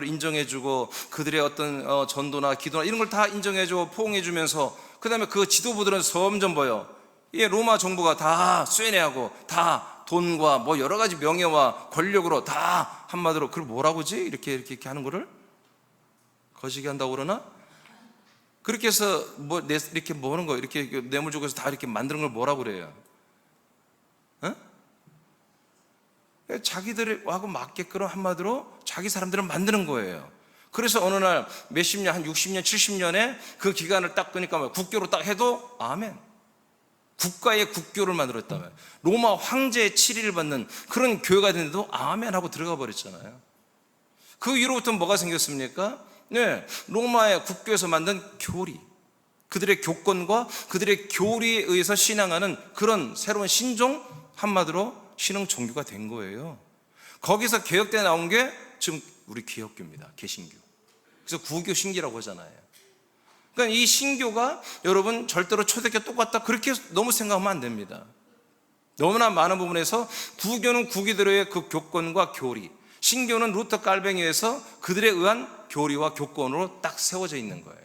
인정해주고 그들의 어떤 전도나 기도나 이런 걸 다 인정해주고 포옹해주면서, 그 다음에 그 지도부들은 점점 뭐예요? 이 로마 정부가 다 쇠뇌하고 다 돈과 뭐 여러 가지 명예와 권력으로 다 한마디로, 그걸 뭐라고 하지? 이렇게 하는 거를 거시기 한다고 그러나? 그렇게 해서 이렇게 뭐 하는 거, 이렇게 뇌물 주고 해서 다 이렇게 만드는 걸 뭐라고 그래요? 자기들하고 맞게끔 한마디로 자기 사람들을 만드는 거예요. 그래서 어느 날 몇십 년, 한 60년, 70년에 그 기간을 딱 끄니까 국교로 딱 해도 아멘. 국가의 국교를 만들었다면, 로마 황제의 치리를 받는 그런 교회가 됐는데도 아멘 하고 들어가 버렸잖아요. 그 이후로부터 뭐가 생겼습니까? 로마의 국교에서 만든 교리, 그들의 교권과 그들의 교리에 의해서 신앙하는 그런 새로운 신종, 한마디로 신흥 종교가 된 거예요. 거기서 개혁대 나온 게 지금 우리 기독교입니다. 개신교. 그래서 구교 신기라고 하잖아요. 그러니까 이 신교가 여러분 절대로 초대교 똑같다 그렇게 너무 생각하면 안 됩니다. 너무나 많은 부분에서 구교는 구기대로의 그 교권과 교리, 신교는 루터 깔뱅이에서 그들에 의한 교리와 교권으로 딱 세워져 있는 거예요.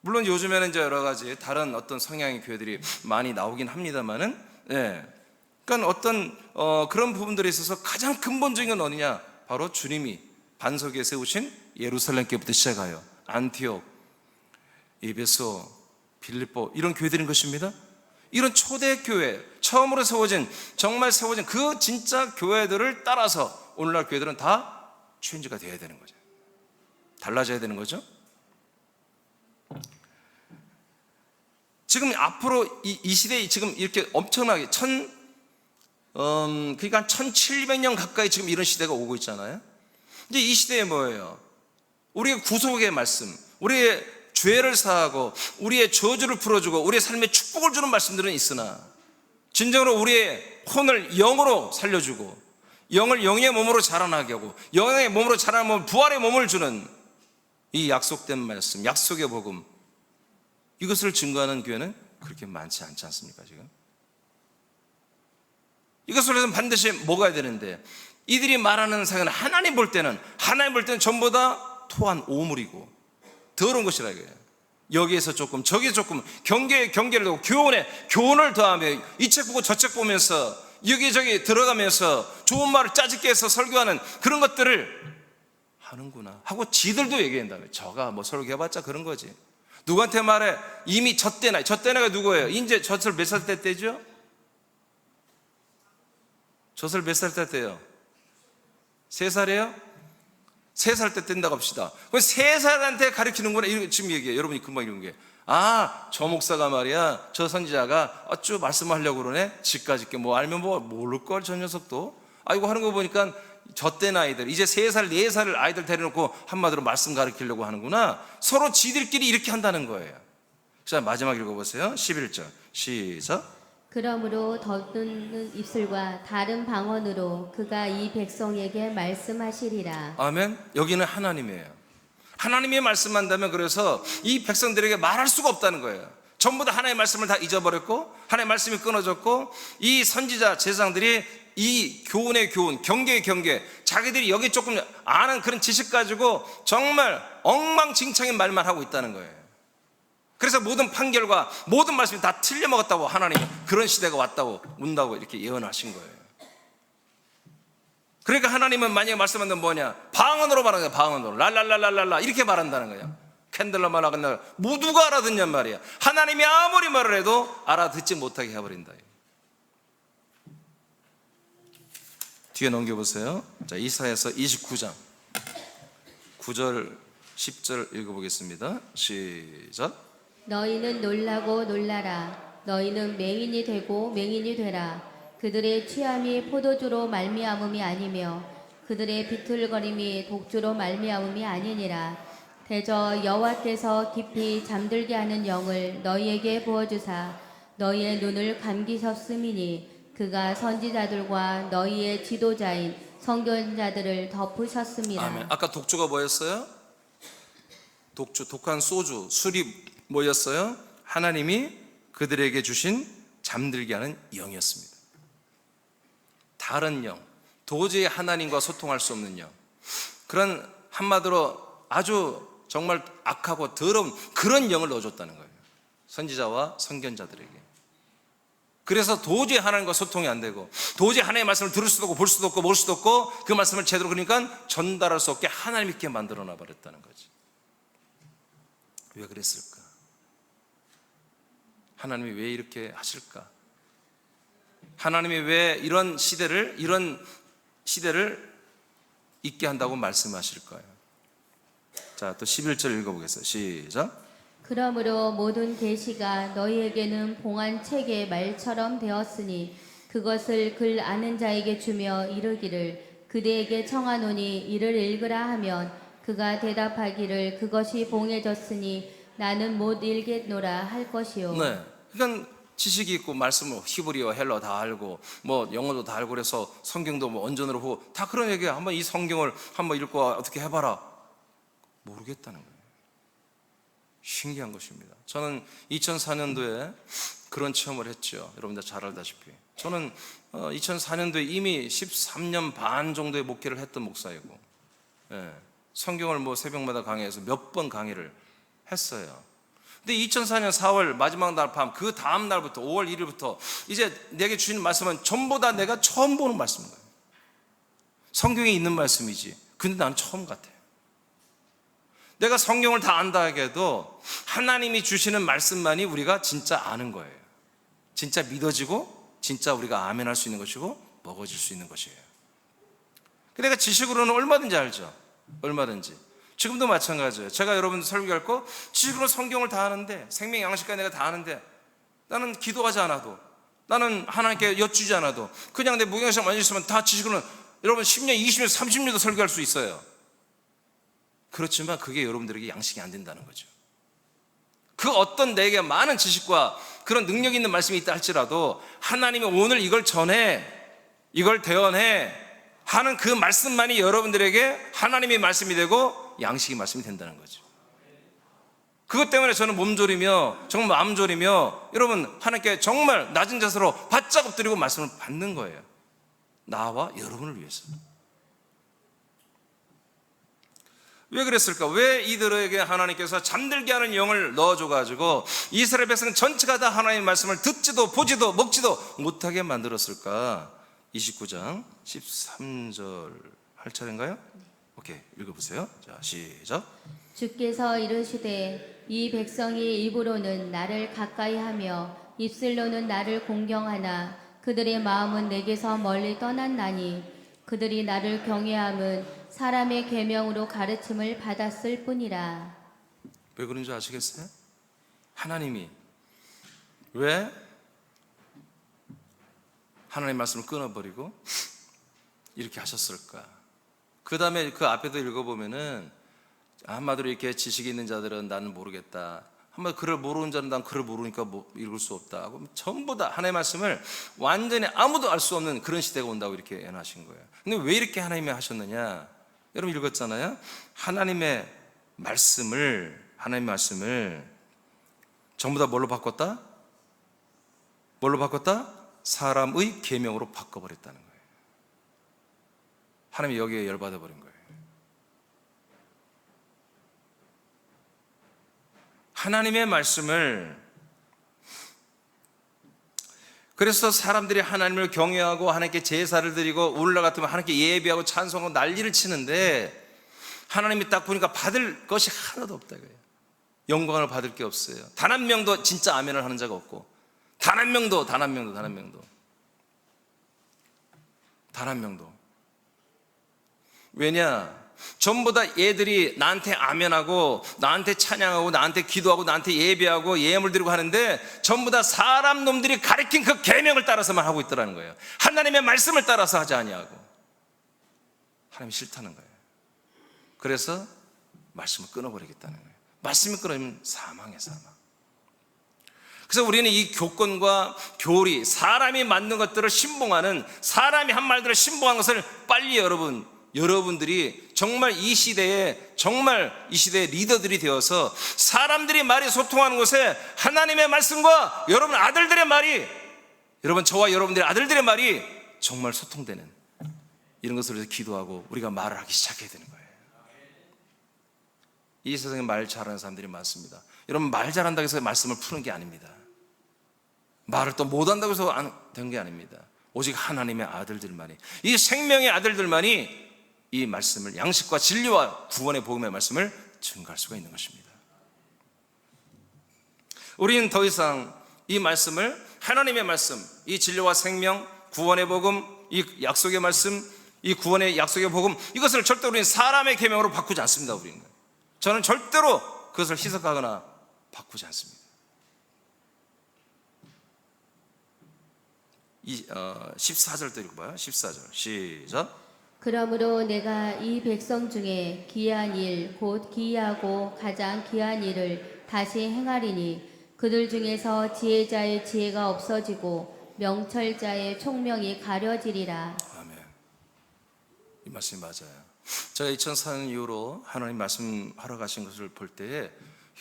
물론 요즘에는 이제 여러 가지 다른 어떤 성향의 교회들이 많이 나오긴 합니다만은, 그러니까 어떤 그런 부분들에 있어서 가장 근본적인 건 어디냐? 바로 주님이 반석 위에 세우신 예루살렘교회부터 시작하여 안티옥, 에베소, 빌립보 이런 교회들인 것입니다. 이런 초대교회, 처음으로 정말 세워진 그 진짜 교회들을 따라서 오늘날 교회들은 다 체인지가 되어야 되는 거죠. 달라져야 되는 거죠. 지금 앞으로 이 시대에 지금 이렇게 엄청나게 그러니까 1700년 가까이 지금 이런 시대가 오고 있잖아요. 이제 이 시대에 뭐예요? 우리의 구속의 말씀, 우리의 죄를 사하고 우리의 저주를 풀어주고 우리의 삶에 축복을 주는 말씀들은 있으나 진정으로 우리의 혼을 영으로 살려주고 영을 영의 몸으로 자라나게 하고 영의 몸으로 자라나면 부활의 몸을 주는 이 약속된 말씀, 약속의 복음, 이것을 증거하는 교회는 그렇게 많지 않지 않습니까? 지금 이것을 해서 반드시 먹어야 되는데, 이들이 말하는 사역은 하나님 볼 때는 전부 다 토한 오물이고 더러운 것이라 이거예요. 여기에서 조금 저기에 조금 경계를 두고 교훈을 더하며 이 책 보고 저 책 보면서 여기저기 들어가면서 좋은 말을 짜집게 해서 설교하는 그런 것들을 하는구나 하고 지들도 얘기한다며. 저가 뭐 설교해봤자 그런 거지. 누구한테 말해? 이미 저 때나가 누구예요? 이제 젖을 몇 살 때 때죠? 젖을 몇 살 때 때요? 3살이에요? 3살 때 뗀다고 합시다. 그럼 3살한테 가르치는구나. 지금 얘기해요. 여러분이 금방 읽은 게. 저 목사가 말이야, 저 선지자가 어쭈 말씀하려고 그러네. 지까짓 게 뭐 알면 뭐 모를걸, 저 녀석도. 이거 하는 거 보니까 젖된 아이들, 이제 3살, 4살 아이들 데려놓고 한마디로 말씀 가르치려고 하는구나. 서로 지들끼리 이렇게 한다는 거예요. 자, 마지막 읽어보세요. 11절 시작. 그러므로 더듬는 입술과 다른 방언으로 그가 이 백성에게 말씀하시리라. 아멘. 여기는 하나님이에요. 하나님이 말씀한다면, 그래서 이 백성들에게 말할 수가 없다는 거예요. 전부 다 하나님의 말씀을 다 잊어버렸고 하나님의 말씀이 끊어졌고, 이 선지자 제사장들이 이 교훈의 교훈, 경계의 경계, 자기들이 여기 조금 아는 그런 지식 가지고 정말 엉망진창인 말만 하고 있다는 거예요. 그래서 모든 판결과 모든 말씀이 다 틀려먹었다고 하나님이 그런 시대가 왔다고 온다고 이렇게 예언하신 거예요. 그러니까 하나님은 만약에 말씀한다면 뭐냐? 방언으로 말하는 거야. 방언으로 랄랄랄랄랄라 이렇게 말한다는 거야. 캔들러 말하는 뭐 누가 알아듣냔 말이야. 하나님이 아무리 말을 해도 알아듣지 못하게 해버린다. 뒤에 넘겨보세요. 자, 이사야서 29장 9절 10절 읽어보겠습니다. 시작. 너희는 놀라고 놀라라. 너희는 맹인이 되고 맹인이 되라. 그들의 취함이 포도주로 말미암음이 아니며 그들의 비틀거림이 독주로 말미암음이 아니니라. 대저 여호와께서 깊이 잠들게 하는 영을 너희에게 부어주사 너희의 눈을 감기셨음이니 그가 선지자들과 너희의 지도자인 선견자들을 덮으셨습니다. 아멘. 아까 독주가 뭐였어요? 독주, 독한 소주, 술이 뭐였어요? 하나님이 그들에게 주신 잠들게 하는 영이었습니다. 다른 영, 도저히 하나님과 소통할 수 없는 영, 그런 한마디로 아주 정말 악하고 더러운 그런 영을 넣어줬다는 거예요. 선지자와 선견자들에게. 그래서 도저히 하나님과 소통이 안 되고 도저히 하나님의 말씀을 들을 수도 없고 볼 수도 없고 먹을 수도 없고 그 말씀을 제대로 그러니까 전달할 수 없게 하나님 있게 만들어놔 버렸다는 거지. 왜 그랬을까? 하나님이 왜 이렇게 하실까? 하나님이 왜 이런 시대를 있게 한다고 말씀하실까요? 자, 또 11절 읽어보겠어요. 시작. 그러므로 모든 계시가 너희에게는 봉한 책의 말처럼 되었으니 그것을 글 아는 자에게 주며 이르기를 그대에게 청하노니 이를 읽으라 하면 그가 대답하기를 그것이 봉해졌으니 나는 못 읽겠노라 할 것이요. 네, 그러니까 지식이 있고 말씀을 히브리어, 헬러 다 알고 뭐 영어도 다 알고 그래서 성경도 뭐 원전으로 보고 다 그런 얘기야. 한번 이 성경을 한번 읽고 어떻게 해봐라. 모르겠다는 거예요. 신기한 것입니다. 저는 2004년도에 그런 체험을 했죠. 여러분들 잘 알다시피 저는 2004년도에 이미 13년 반 정도의 목회를 했던 목사이고, 성경을 뭐 새벽마다 강의해서 몇 번 강의를 했어요. 근데 2004년 4월 마지막 날 밤, 그 다음 날부터 5월 1일부터 이제 내게 주시는 말씀은 전부 다 내가 처음 보는 말씀인 거예요. 성경에 있는 말씀이지. 근데 나는 처음 같아요. 내가 성경을 다 안다 해도 하나님이 주시는 말씀만이 우리가 진짜 아는 거예요. 진짜 믿어지고 진짜 우리가 아멘할 수 있는 것이고 먹어질 수 있는 것이에요. 내가 지식으로는 얼마든지 알죠. 얼마든지. 지금도 마찬가지예요. 제가 여러분들 설교할 거 지식으로 성경을 다 아는데, 생명 양식까지 내가 다 아는데 나는 기도하지 않아도, 나는 하나님께 여쭈지 않아도 그냥 내 무경시험 앉아 있으면 다 지식으로는 여러분 10년, 20년, 30년도 설교할 수 있어요. 그렇지만 그게 여러분들에게 양식이 안 된다는 거죠. 그 어떤 내게 많은 지식과 그런 능력 있는 말씀이 있다 할지라도 하나님이 오늘 이걸 전해, 이걸 대언해 하는 그 말씀만이 여러분들에게 하나님의 말씀이 되고 양식의 말씀이 된다는 거죠. 그것 때문에 저는 몸졸이며 정말 마음졸이며 여러분 하나님께 정말 낮은 자세로 바짝 엎드리고 말씀을 받는 거예요. 나와 여러분을 위해서. 왜 그랬을까? 왜 이들에게 하나님께서 잠들게 하는 영을 넣어줘가지고 이스라엘 백성 전체가 다 하나님의 말씀을 듣지도 보지도 먹지도 못하게 만들었을까? 29장 13절 할 차례인가요? 오케이, 읽어보세요. 자, 시작. 주께서 이르시되 이 백성이 입으로는 나를 가까이하며 입술로는 나를 공경하나 그들의 마음은 내게서 멀리 떠났나니 그들이 나를 경외함은 사람의 계명으로 가르침을 받았을 뿐이라. 왜 그런 줄 아시겠어요? 하나님이 왜 하나님의 말씀을 끊어버리고 이렇게 하셨을까? 그 다음에 그 앞에도 읽어보면은 한마디로 이렇게 지식이 있는 자들은 나는 모르겠다, 한마디로 글을 모르는 자는 난 글을 모르니까 읽을 수 없다 하고 전부 다 하나님의 말씀을 완전히 아무도 알 수 없는 그런 시대가 온다고 이렇게 해놓으신 거예요. 근데 왜 이렇게 하나님이 하셨느냐? 여러분 읽었잖아요. 하나님의 말씀을 전부 다 뭘로 바꿨다? 뭘로 바꿨다? 사람의 계명으로 바꿔버렸다는 거예요. 하나님이 여기에 열받아 버린 거예요. 하나님의 말씀을, 그래서 사람들이 하나님을 경외하고 하나님께 제사를 드리고 오늘날 같으면 하나님께 예배하고 찬송하고 난리를 치는데 하나님이 딱 보니까 받을 것이 하나도 없다 이거예요. 영광을 받을 게 없어요. 단 한 명도 진짜 아멘을 하는 자가 없고, 단 한 명도. 왜냐? 전부 다 얘들이 나한테 아멘하고 나한테 찬양하고 나한테 기도하고 나한테 예배하고 예물 드리고 하는데 전부 다 사람 놈들이 가리킨 그 계명을 따라서만 하고 있더라는 거예요. 하나님의 말씀을 따라서 하지 아니하고. 하나님이 싫다는 거예요. 그래서 말씀을 끊어버리겠다는 거예요. 말씀을 끊으면 사망이에요, 사망. 그래서 우리는 이 교권과 교리, 사람이 만든 것들을 신봉하는, 사람이 한 말들을 신봉하는 것을 빨리 여러분들이 정말 이 시대의 리더들이 되어서 사람들이 말이 소통하는 곳에 하나님의 말씀과 여러분 아들들의 말이, 여러분 저와 여러분들의 아들들의 말이 정말 소통되는 이런 것을 위해서 기도하고 우리가 말을 하기 시작해야 되는 거예요. 이 세상에 말 잘하는 사람들이 많습니다. 여러분 말 잘한다고 해서 말씀을 푸는 게 아닙니다. 말을 또 못한다고 해서 된 게 아닙니다. 오직 하나님의 아들들만이, 이 생명의 아들들만이 이 말씀을, 양식과 진리와 구원의 복음의 말씀을 증거할 수가 있는 것입니다. 우리는 더 이상 이 말씀을, 하나님의 말씀, 이 진리와 생명, 구원의 복음, 이 약속의 말씀, 이 구원의 약속의 복음, 이것을 절대로 우리는 사람의 계명으로 바꾸지 않습니다. 우리는, 저는 절대로 그것을 희석하거나 바꾸지 않습니다. 14절도 읽어봐요. 14절 시작. 그러므로 내가 이 백성 중에 기이한 일, 곧 기이하고 가장 귀한 일을 다시 행하리니 그들 중에서 지혜자의 지혜가 없어지고 명철자의 총명이 가려지리라. 아멘. 이 말씀이 맞아요. 제가 2004년 이후로 하나님 말씀하러 가신 것을 볼 때에,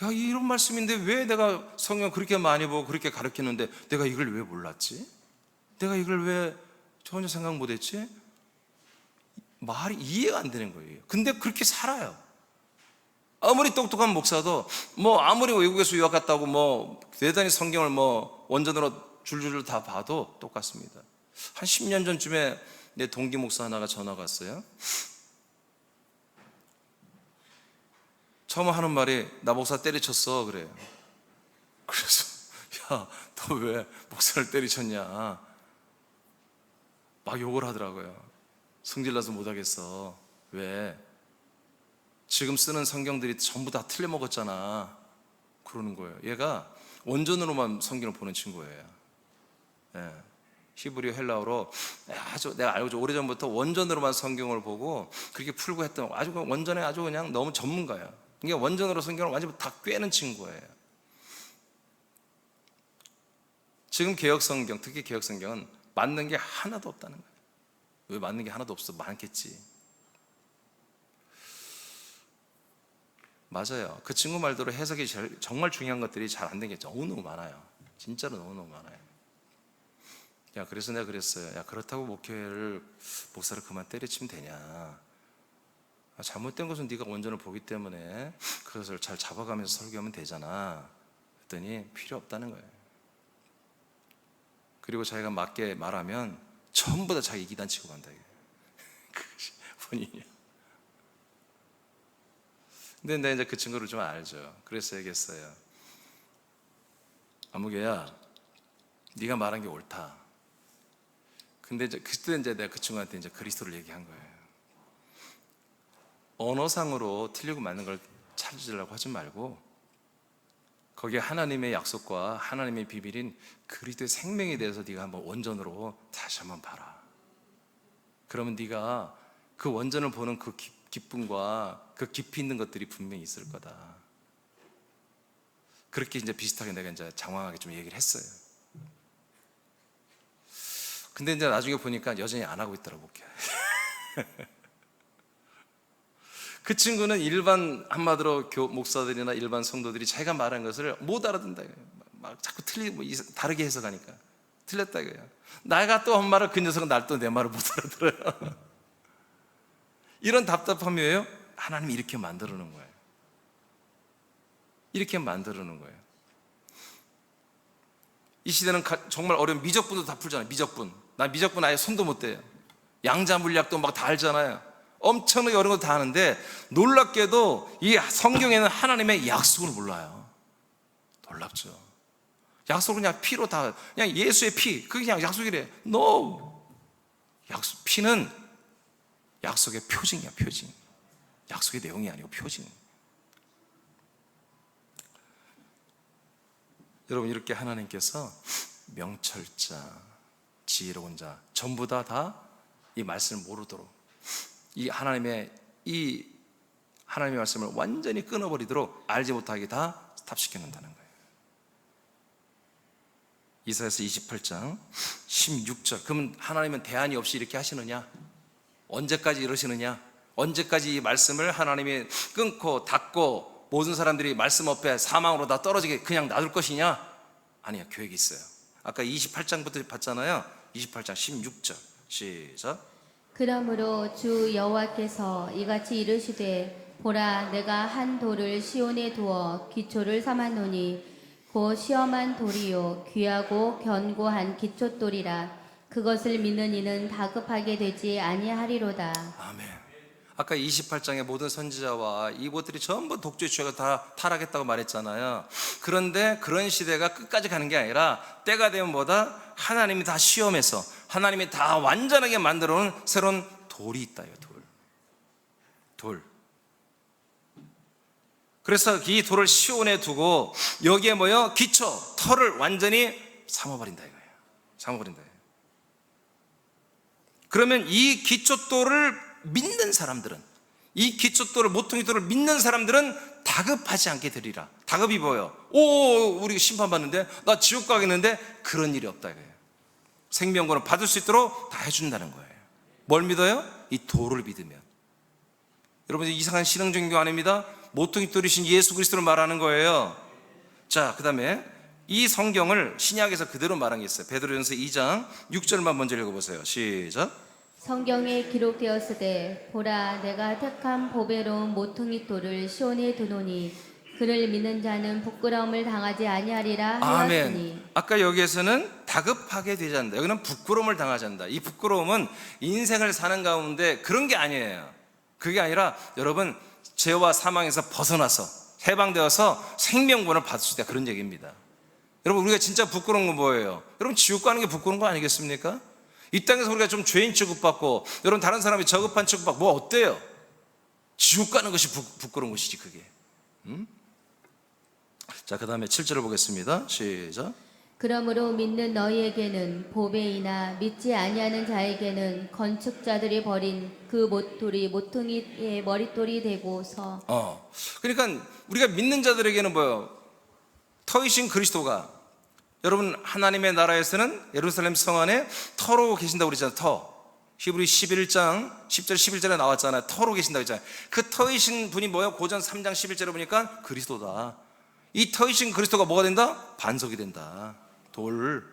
야, 이런 말씀인데 왜 내가 성경 그렇게 많이 보고 그렇게 가르치는데 내가 이걸 왜 몰랐지? 내가 이걸 왜 전혀 생각 못했지? 말이 이해가 안 되는 거예요. 근데 그렇게 살아요. 아무리 똑똑한 목사도 아무리 외국에서 유학 갔다고 대단히 성경을 원전으로 줄줄줄 다 봐도 똑같습니다. 한 10년 전쯤에 내 동기 목사 하나가 전화가 왔어요. 처음 하는 말이, 나 목사 때리쳤어 그래요. 그래서 야, 너 왜 목사를 때리쳤냐 막 욕을 하더라고요. 성질나서 못하겠어. 왜? 지금 쓰는 성경들이 전부 다 틀려먹었잖아 그러는 거예요. 얘가 원전으로만 성경을 보는 친구예요. 예. 히브리어 헬라어로 내가 알고 오래전부터 원전으로만 성경을 보고 그렇게 풀고 했던, 아주 원전에 아주 그냥 너무 전문가야. 그러니까 원전으로 성경을 완전히 다 꿰는 친구예요. 지금 개혁성경, 특히 개혁성경은 맞는 게 하나도 없다는 거예요. 왜 맞는 게 하나도 없어? 많겠지. 맞아요. 그 친구 말대로 해석이 정말 중요한 것들이 잘 안 된 게 너무너무 많아요. 진짜로 너무너무 많아요. 야, 그래서 내가 그랬어요. 야, 그렇다고 목사를 그만 때려치면 되냐? 잘못된 것은 네가 원전을 보기 때문에 그것을 잘 잡아가면서 설교하면 되잖아. 그랬더니 필요 없다는 거예요. 그리고 자기가 맞게 말하면 전부 다 자기 이기단 치고 간다. 그것이 본인이야. 근데 내가 이제 그 친구를 좀 알죠. 그래서 얘기했어요. 아무개야, 네가 말한 게 옳다. 근데 이제 그때 이제 내가 그 친구한테 이제 그리스도를 얘기한 거예요. 언어상으로 틀리고 맞는 걸 찾으려고 하지 말고 거기에 하나님의 약속과 하나님의 비밀인 그리스도의 생명에 대해서 네가 한번 원전으로 다시 한번 봐라. 그러면 네가 그 원전을 보는 그 기쁨과 그 깊이 있는 것들이 분명히 있을 거다. 그렇게 이제 비슷하게 내가 이제 장황하게 좀 얘기를 했어요. 근데 이제 나중에 보니까 여전히 안 하고 있더라고. 그 친구는 일반 한마디로 목사들이나 일반 성도들이 자기가 말한 것을 못 알아듣는다. 막 자꾸 다르게 해석하니까 틀렸다 이거야. 내가 또 한 말을 그 녀석은 날 또 내 말을 못 알아들어요. 이런 답답함이 왜요? 하나님이 이렇게 만들어 놓은 거예요. 이렇게 만들어 놓은 거예요. 이 시대는 정말 어려운 미적분도 다 풀잖아요. 미적분. 나 미적분 아예 손도 못 대요. 양자 물리학도 막 다 알잖아요. 엄청나게 어려운 거 다 하는데 놀랍게도 이 성경에는 하나님의 약속을 몰라요. 놀랍죠. 약속은 그냥 피로 다, 그냥 예수의 피, 그게 그냥 약속이래. No. 피는 약속의 표징이야, 표징. 약속의 내용이 아니고 표징. 여러분, 이렇게 하나님께서 명철자, 지혜로운 자 전부 다 이 말씀을 모르도록 이 하나님의 말씀을 완전히 끊어버리도록 알지 못하게 다 탑시켜 놓는다는 거예요. 이사야서 28장 16절. 그러면 하나님은 대안이 없이 이렇게 하시느냐? 언제까지 이러시느냐? 언제까지 이 말씀을 하나님이 끊고 닫고 모든 사람들이 말씀 앞에 사망으로 다 떨어지게 그냥 놔둘 것이냐? 아니야, 계획이 있어요. 아까 28장부터 봤잖아요. 28장 16절 시작. 그러므로 주 여호와께서 이같이 이르시되 보라 내가 한 돌을 시온에 두어 기초를 삼았노니 곧 시험한 돌이요 귀하고 견고한 기초돌이라 그것을 믿는 이는 다급하게 되지 아니하리로다. 아멘. 아까 28장의 모든 선지자와 이것들이 전부 독주에 취해서 다 타락했다고 말했잖아요. 그런데 그런 시대가 끝까지 가는 게 아니라 때가 되면 뭐다? 하나님이 다 시험해서 하나님이 다 완전하게 만들어 놓은 새로운 돌이 있다. 돌. 그래서 이 돌을 시온에 두고 여기에 뭐요? 기초, 털을 완전히 삼아버린다 이거예요. 삼아버린다. 그러면 이 기초돌을 믿는 사람들은, 이 기초돌을, 모퉁이돌을 믿는 사람들은 다급하지 않게 되리라. 다급이 뭐예요? 우리 심판받는데? 나 지옥 가겠는데? 그런 일이 없다 이거예요. 생명권을 받을 수 있도록 다 해준다는 거예요. 뭘 믿어요? 이 돌을 믿으면. 여러분, 이상한 신앙종교 아닙니다. 모퉁이돌이신 예수 그리스도를 말하는 거예요. 자, 그 다음에 이 성경을 신약에서 그대로 말한 게 있어요. 베드로전서 2장 6절만 먼저 읽어보세요. 시작. 성경에 기록되었으되 보라 내가 택한 보배로운 모퉁이돌을 시온에 두노니 그를 믿는 자는 부끄러움을 당하지 아니하리라 하였으니. 아멘. 아까 여기에서는 다급하게 되지 않는다. 여기는 부끄러움을 당하지 않는다. 이 부끄러움은 인생을 사는 가운데 그런 게 아니에요. 그게 아니라 여러분 죄와 사망에서 벗어나서 해방되어서 생명권을 받을 수 있다, 그런 얘기입니다. 여러분, 우리가 진짜 부끄러운 건 뭐예요? 여러분, 지옥 가는 게 부끄러운 거 아니겠습니까? 이 땅에서 우리가 좀 죄인 취급받고 여러분 다른 사람이 저급한 취급받고 뭐 어때요? 지옥 가는 것이 부끄러운 것이지 그게. 자, 그 다음에 7절을 보겠습니다. 시작. 그러므로 믿는 너희에게는 보배이나 믿지 아니하는 자에게는 건축자들이 버린 그 못돌이 모퉁이의 머릿돌이 되고서. 그러니까 우리가 믿는 자들에게는 뭐예요? 터이신 그리스도가 여러분 하나님의 나라에서는 예루살렘 성 안에 터로 계신다고 그러잖아요. 터. 히브리 11장 10절 11절에 나왔잖아요. 터로 계신다고 했잖아요. 그 터이신 분이 뭐예요? 고전 3장 11절에 보니까 그리스도다. 이 터이신 그리스도가 뭐가 된다? 반석이 된다. 돌.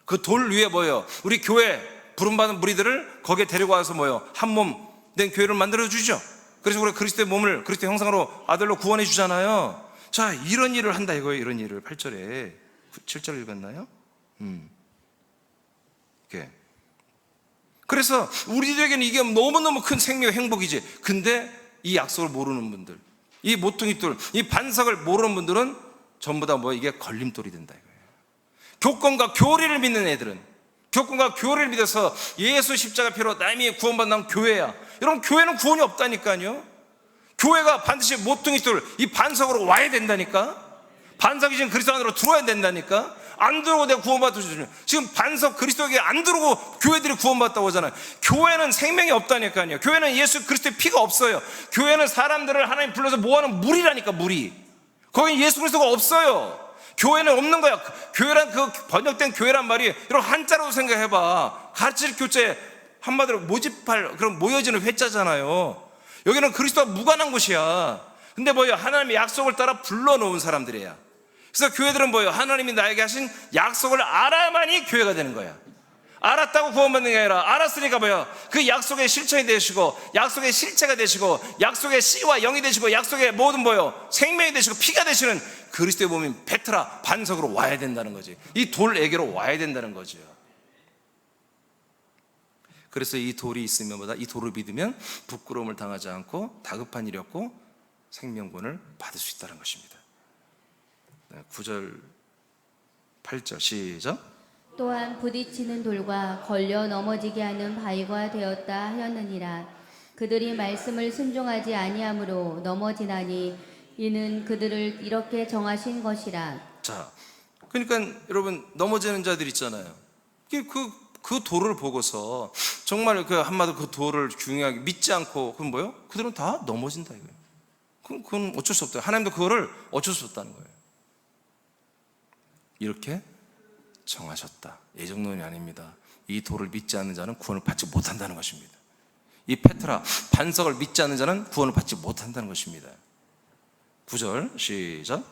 그 돌 위에 뭐예요? 우리 교회 부름받은 무리들을 거기에 데리고 와서 뭐예요? 한 몸 된 교회를 만들어 주죠. 그래서 우리 그리스도의 몸을 그리스도의 형상으로 아들로 구원해 주잖아요. 자, 이런 일을 한다 이거예요. 이런 일을 8절에 7절 읽었나요? 이렇게. 그래서 우리들에게는 이게 너무너무 큰 생명의 행복이지. 근데 이 약속을 모르는 분들, 이 모퉁이돌, 이 반석을 모르는 분들은 전부 다 뭐 이게 걸림돌이 된다 이거예요. 교권과 교리를 믿는 애들은, 교권과 교리를 믿어서 예수 십자가 피로 남이 구원받는 교회야. 여러분 교회는 구원이 없다니까요. 교회가 반드시 모퉁이돌, 이 반석으로 와야 된다니까. 반석이 지금 그리스도 안으로 들어와야 된다니까. 안 들어오고 내가 구원받아주죠. 지금 반석 그리스도에게 안 들어오고 교회들이 구원받았다고 하잖아요. 교회는 생명이 없다니까요. 교회는 예수 그리스도의 피가 없어요. 교회는 사람들을 하나님 불러서 모아놓은 무리라니까, 무리. 거기 예수 그리스도가 없어요. 교회는 없는 거야. 교회란, 그 번역된 교회란 말이 여러분 한자로 생각해봐. 가르칠 교체, 한마디로 모집할 그런 모여지는 회자잖아요. 여기는 그리스도와 무관한 곳이야. 근데 뭐예요? 하나님의 약속을 따라 불러놓은 사람들이에요. 그래서 교회들은 뭐예요? 하나님이 나에게 하신 약속을 알아야만이 교회가 되는 거야. 알았다고 구원받는 게 아니라 알았으니까 뭐예요? 그 약속의 실천이 되시고, 약속의 실체가 되시고, 약속의 씨와 영이 되시고, 약속의 모든 뭐예요? 생명이 되시고 피가 되시는 그리스도의 몸인 베트라 반석으로 와야 된다는 거지. 이 돌에게로 와야 된다는 거죠. 그래서 이 돌이 있으면 뭐다? 이 돌을 믿으면 부끄러움을 당하지 않고 다급한 일이 없고 생명권을 받을 수 있다는 것입니다. 9절 8절 시작. 또한 부딪히는 돌과 걸려 넘어지게 하는 바위가 되었다 하였느니라. 그들이 말씀을 순종하지 아니함으로 넘어지나니 이는 그들을 이렇게 정하신 것이라. 자, 그러니까 여러분 넘어지는 자들 있잖아요. 그 돌을 보고서 정말 그 한마디로 그 돌을 중요하게 믿지 않고 그건 뭐예요? 그들은 다 넘어진다 이거예요. 그건 어쩔 수 없다. 하나님도 그거를 어쩔 수 없다는 거예요. 이렇게 정하셨다. 예정론이 아닙니다. 이 돌을 믿지 않는 자는 구원을 받지 못한다는 것입니다. 이 페트라 반석을 믿지 않는 자는 구원을 받지 못한다는 것입니다. 9절 시작.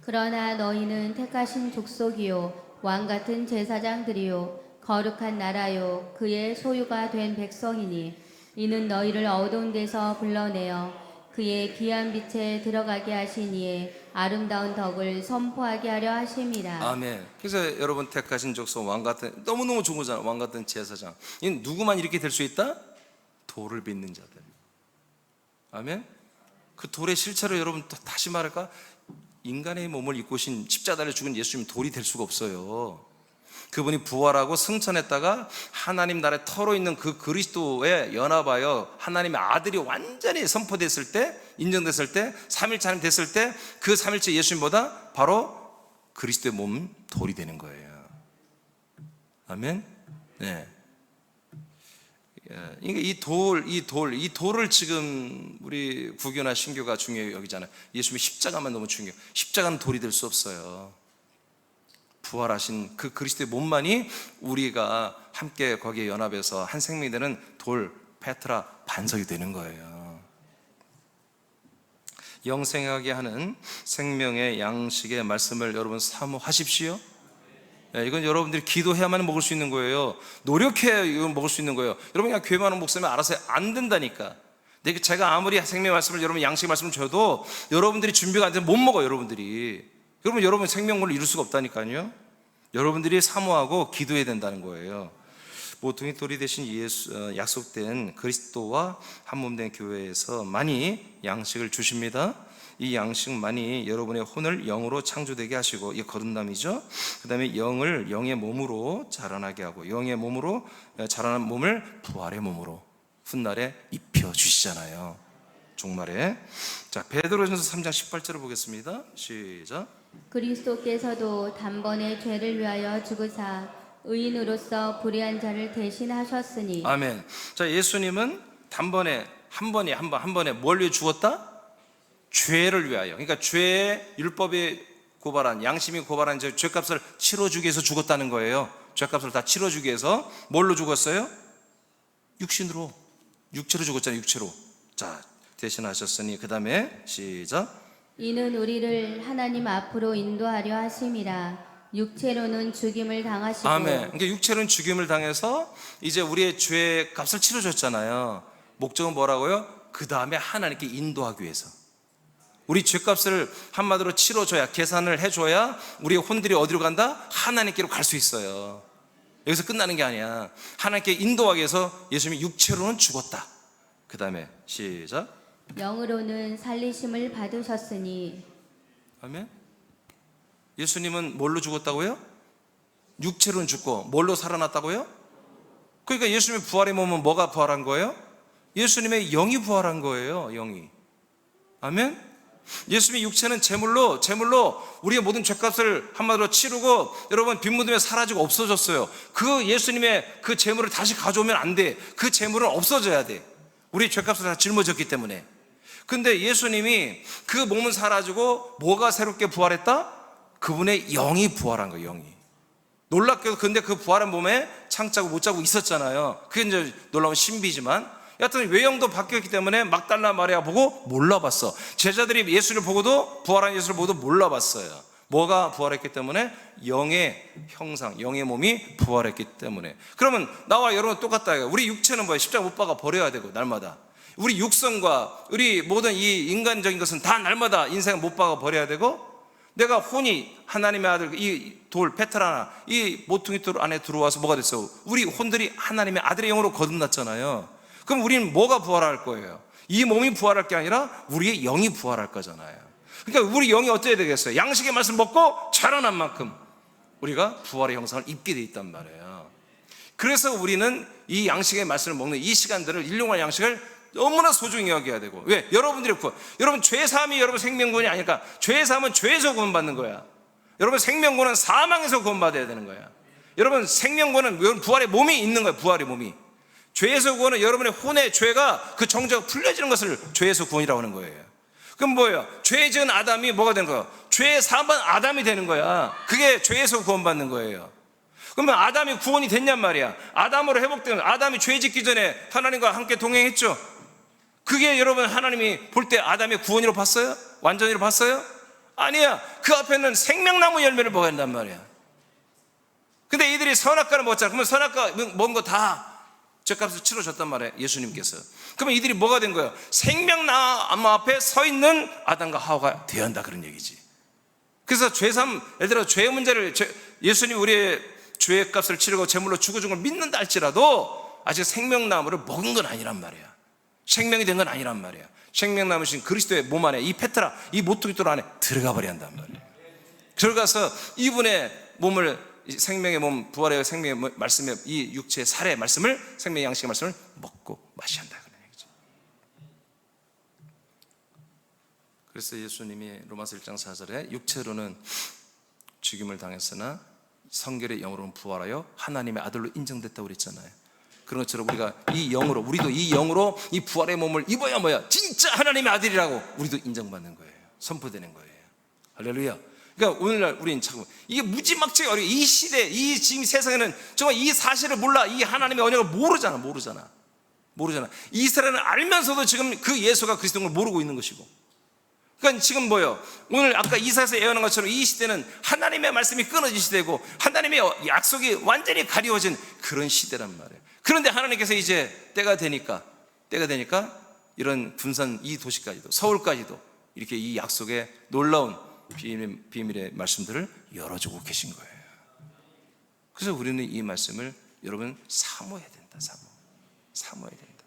그러나 너희는 택하신 족속이요 왕같은 제사장들이요 거룩한 나라요 그의 소유가 된 백성이니 이는 너희를 어두운 데서 불러내어 그의 귀한 빛에 들어가게 하시니에 아름다운 덕을 선포하게 하려 하심이라. 아멘. 그래서 여러분 택하신 족속 왕같은, 너무너무 좋은 거잖아요. 왕같은 제사장. 이 누구만 이렇게 될 수 있다? 돌을 믿는 자들. 아멘. 그 돌의 실체로 여러분 다시 말할까? 인간의 몸을 입고 오신 십자가를 죽은 예수님 돌이 될 수가 없어요. 그분이 부활하고 승천했다가 하나님 나라의 터로 있는 그 그리스도에 연합하여 하나님의 아들이 완전히 선포됐을 때, 인정됐을 때, 삼일체 하나님 됐을 때 그 삼일체 예수님보다 바로 그리스도의 몸 돌이 되는 거예요. 아멘. 네. 이 돌을 지금 우리 구교나 신교가 중요히 여기잖아요. 예수님의 십자가만 너무 중요해요. 십자가는 돌이 될 수 없어요. 부활하신 그 그리스도의 몸만이 우리가 함께 거기에 연합해서 한 생명이 되는 돌, 페트라 반석이 되는 거예요. 영생하게 하는 생명의 양식의 말씀을 여러분 사모하십시오. 이건 여러분들이 기도해야만 먹을 수 있는 거예요. 노력해야 이건 먹을 수 있는 거예요. 여러분 그냥 교회만 오는 목사님 알아서 안 된다니까. 근데 제가 아무리 생명의 말씀을 여러분 양식의 말씀을 줘도 여러분들이 준비가 안 되면 못 먹어요. 여러분 생명권을 이룰 수가 없다니까요. 여러분들이 사모하고 기도해야 된다는 거예요. 모퉁이 돌이 되신 예수, 약속된 그리스도와 한 몸 된 교회에서 많이 양식을 주십니다. 이 양식만이 여러분의 혼을 영으로 창조되게 하시고, 이게 거듭남이죠. 그 다음에 영을 영의 몸으로 자라나게 하고, 영의 몸으로 자라난 몸을 부활의 몸으로 훗날에 입혀 주시잖아요. 종말에. 자, 베드로전서 3장 18절을 보겠습니다. 시작. 그리스도께서도 단번에 죄를 위하여 죽으사 의인으로서 불의한 자를 대신하셨으니. 아멘. 자, 예수님은 단번에 한 번에 뭘 위해 죽었다? 죄를 위하여. 그러니까 죄의 율법의 고발한, 양심이 고발한 저 죄값을 치러주기 위해서 죽었다는 거예요. 죄값을 다 치러주기 위해서. 뭘로 죽었어요? 육신으로, 육체로 죽었잖아요. 육체로. 자, 대신하셨으니 그 다음에 시작. 이는 우리를 하나님 앞으로 인도하려 하심이라. 육체로는 죽임을 당하시고 아멘. 그러니까 육체로는 죽임을 당해서 이제 우리의 죄 값을 치러줬잖아요. 목적은 뭐라고요? 그 다음에 하나님께 인도하기 위해서. 우리 죄값을 한마디로 치러줘야, 계산을 해줘야 우리의 혼들이 어디로 간다? 하나님께로 갈 수 있어요. 여기서 끝나는 게 아니야. 하나님께 인도하기 위해서 예수님이 육체로는 죽었다. 그 다음에 시작. 영으로는 살리심을 받으셨으니. 아멘. 예수님은 뭘로 죽었다고요? 육체로는 죽고 뭘로 살아났다고요? 그러니까 예수님의 부활의 몸은 뭐가 부활한 거예요? 예수님의 영이 부활한 거예요. 영이. 아멘. 예수님의 육체는 제물로 우리의 모든 죄값을 한마디로 치르고 여러분 빈 무덤에 사라지고 없어졌어요. 그 예수님의 그 제물을 다시 가져오면 안 돼. 그 제물은 없어져야 돼. 우리의 죄값을 다 짊어졌기 때문에. 근데 예수님이 그 몸은 사라지고 뭐가 새롭게 부활했다? 그분의 영이 부활한 거예요. 영이. 놀랍게도 근데 그 부활한 몸에 창자고 못자고 있었잖아요. 그게 이제 놀라운 신비지만 여하튼 외형도 바뀌었기 때문에 막달라 마리아 보고 몰라봤어. 제자들이 예수를 보고도, 부활한 예수를 보고도 몰라봤어요. 뭐가 부활했기 때문에? 영의 형상, 영의 몸이 부활했기 때문에. 그러면 나와 여러분 똑같다. 우리 육체는 뭐예요? 십자가 못 박아 버려야 되고 날마다. 우리 육성과 우리 모든 이 인간적인 것은 다 날마다 인생을 못 박아 버려야 되고, 내가 혼이 하나님의 아들, 이 돌 페트라나 이 모퉁이 돌 안에 들어와서 뭐가 됐어? 우리 혼들이 하나님의 아들의 영으로 거듭났잖아요. 그럼 우리는 뭐가 부활할 거예요? 이 몸이 부활할 게 아니라 우리의 영이 부활할 거잖아요. 그러니까 우리 영이 어때야 되겠어요? 양식의 말씀 먹고 자라난 만큼 우리가 부활의 형상을 입게 돼 있단 말이에요. 그래서 우리는 이 양식의 말씀을 먹는 이 시간들을, 일용할 양식을 너무나 소중히 여겨야 되고. 왜? 여러분들이 여러분 죄사함이 여러분 생명구원이 아니니까. 죄사함은 죄에서 구원받는 거야. 여러분 생명구원은 사망에서 구원받아야 되는 거야. 여러분 생명구원은 부활의 몸이 있는 거야. 부활의 몸이. 죄에서 구원은 여러분의 혼의 죄가 그 정죄가 풀려지는 것을 죄에서 구원이라고 하는 거예요. 그럼 뭐예요? 죄 지은 아담이 뭐가 되는 거야? 죄의 사함받은 아담이 되는 거야. 그게 죄에서 구원받는 거예요. 그러면 아담이 구원이 됐냔 말이야. 아담으로 회복되면, 아담이 죄 짓기 전에 하나님과 함께 동행했죠. 그게 여러분 하나님이 볼 때 아담의 구원으로 봤어요? 완전히로 봤어요? 아니야. 그 앞에는 생명나무 열매를 먹어야 한단 말이야. 근데 이들이 선악과를 먹었잖아. 그러면 선악과 먹은 거 다 죄값을 치러줬단 말이에요. 예수님께서. 그러면 이들이 뭐가 된 거예요? 생명나무 앞에 서 있는 아담과 하와가 되어야 한다, 그런 얘기지. 그래서 죄삼, 예를 들어 죄 문제를, 예수님이 우리의 죄값을 치르고 제물로 죽어준 걸 믿는다 할지라도 아직 생명나무를 먹은 건 아니란 말이야. 생명이 된 건 아니란 말이야. 생명나무신 그리스도의 몸 안에, 이 페트라, 이 모퉁이돌 안에 들어가 버려야 한단 말이야. 들어가서 이분의 몸을, 생명의 몸, 부활의 생명의 말씀의 이 육체의 살의 말씀을, 생명의 양식의 말씀을 먹고 마셔야 한다, 그런 얘기죠. 그래서 예수님이 로마서 1장 4절에 육체로는 죽임을 당했으나 성결의 영으로는 부활하여 하나님의 아들로 인정됐다고 그랬잖아요. 그런 것처럼 우리가 이 영으로, 우리도 이 영으로 이 부활의 몸을 입어야 뭐야? 진짜 하나님의 아들이라고 우리도 인정받는 거예요. 선포되는 거예요. 할렐루야. 그러니까 오늘날 우리는 참 이게 무지막지하게 어려워. 이 시대, 이 지금 세상에는 정말 이 사실을 몰라. 이 하나님의 언약을 모르잖아. 이스라엘은 알면서도 지금 그 예수가 그리스도인 걸 모르고 있는 것이고. 그러니까 지금 뭐예요? 오늘 아까 이사야서 예언한 것처럼 이 시대는 하나님의 말씀이 끊어진 시대고 하나님의 약속이 완전히 가리워진 그런 시대란 말이에요. 그런데 하나님께서 이제 때가 되니까 이런 군산 이 도시까지도, 서울까지도 이렇게 이 약속의 놀라운 비밀의 말씀들을 열어주고 계신 거예요. 그래서 우리는 이 말씀을 여러분 사모해야 된다. 사모해야 된다.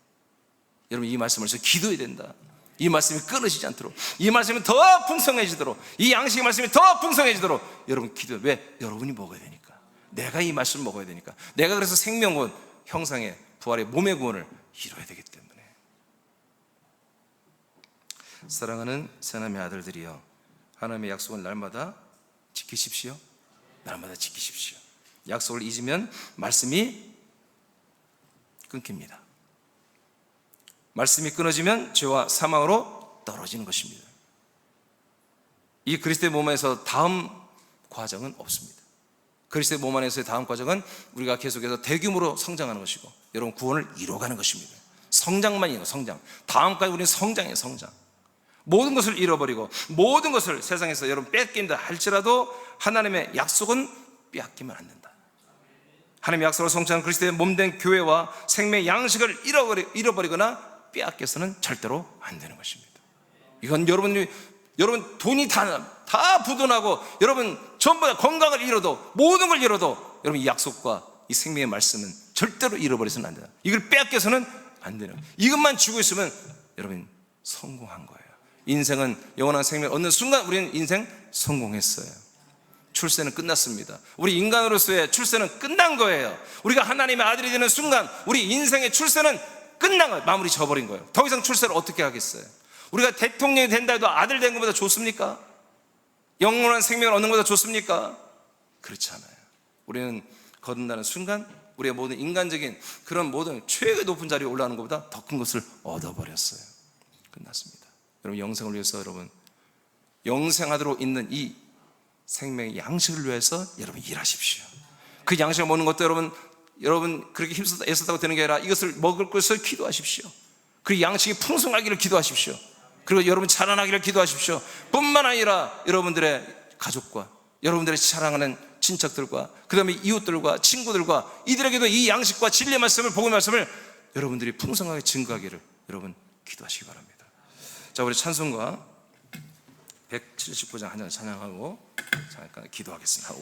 여러분 이 말씀을 해서 기도해야 된다. 이 말씀이 끊어지지 않도록, 이 말씀이 더 풍성해지도록, 이 양식의 말씀이 더 풍성해지도록 여러분 기도해. 왜? 여러분이 먹어야 되니까. 내가 이 말씀을 먹어야 되니까. 내가 그래서 생명구원, 형상의 부활의 몸의 구원을 이루어야 되기 때문에. 사랑하는 새남의 아들들이여, 하나님의 약속은 날마다 지키십시오. 날마다 지키십시오. 약속을 잊으면 말씀이 끊깁니다. 말씀이 끊어지면 죄와 사망으로 떨어지는 것입니다. 이 그리스도의 몸 안에서 다음 과정은 없습니다. 그리스도의 몸 안에서의 다음 과정은 우리가 계속해서 대규모로 성장하는 것이고, 여러분 구원을 이루어가는 것입니다. 성장만이에요. 성장. 다음까지 우리는 성장이에요. 성장. 모든 것을 잃어버리고 모든 것을 세상에서 여러분 뺏긴다 할지라도 하나님의 약속은 빼앗기면 안 된다. 하나님의 약속을 성취하는 그리스도의 몸된 교회와 생명의 양식을 잃어버리거나 빼앗겨서는 절대로 안 되는 것입니다. 이건 여러분 돈이 다 부도나고 여러분 전부 다 건강을 잃어도 모든 걸 잃어도 여러분 이 약속과 이 생명의 말씀은 절대로 잃어버려서는 안 된다. 이걸 빼앗겨서는 안 되는 거예요. 이것만 쥐고 있으면 여러분 성공한 거예요. 인생은 영원한 생명을 얻는 순간 우리는 인생 성공했어요. 출세는 끝났습니다. 우리 인간으로서의 출세는 끝난 거예요. 우리가 하나님의 아들이 되는 순간 우리 인생의 출세는 끝난 거예요. 마무리 져버린 거예요. 더 이상 출세를 어떻게 하겠어요? 우리가 대통령이 된다 해도 아들 된 것보다 좋습니까? 영원한 생명을 얻는 것보다 좋습니까? 그렇지 않아요. 우리는 거듭나는 순간 우리의 모든 인간적인 그런 모든 최고의 높은 자리에 올라가는 것보다 더 큰 것을 얻어버렸어요. 끝났습니다. 여러분 영생을 위해서 여러분 영생하도록 있는 이 생명의 양식을 위해서 여러분 일하십시오. 그 양식을 먹는 것도 여러분 그렇게 힘쓰다 애썼다고 되는 게 아니라 이것을 먹을 것을 기도하십시오. 그 양식이 풍성하기를 기도하십시오. 그리고 여러분 자라나기를 기도하십시오. 뿐만 아니라 여러분들의 가족과 여러분들의 사랑하는 친척들과 그 다음에 이웃들과 친구들과 이들에게도 이 양식과 진리의 말씀을 복음의 말씀을 여러분들이 풍성하게 증거하기를 여러분 기도하시기 바랍니다. 자, 우리 찬송가 179장 한 장 찬양하고 잠깐 기도하겠습니다.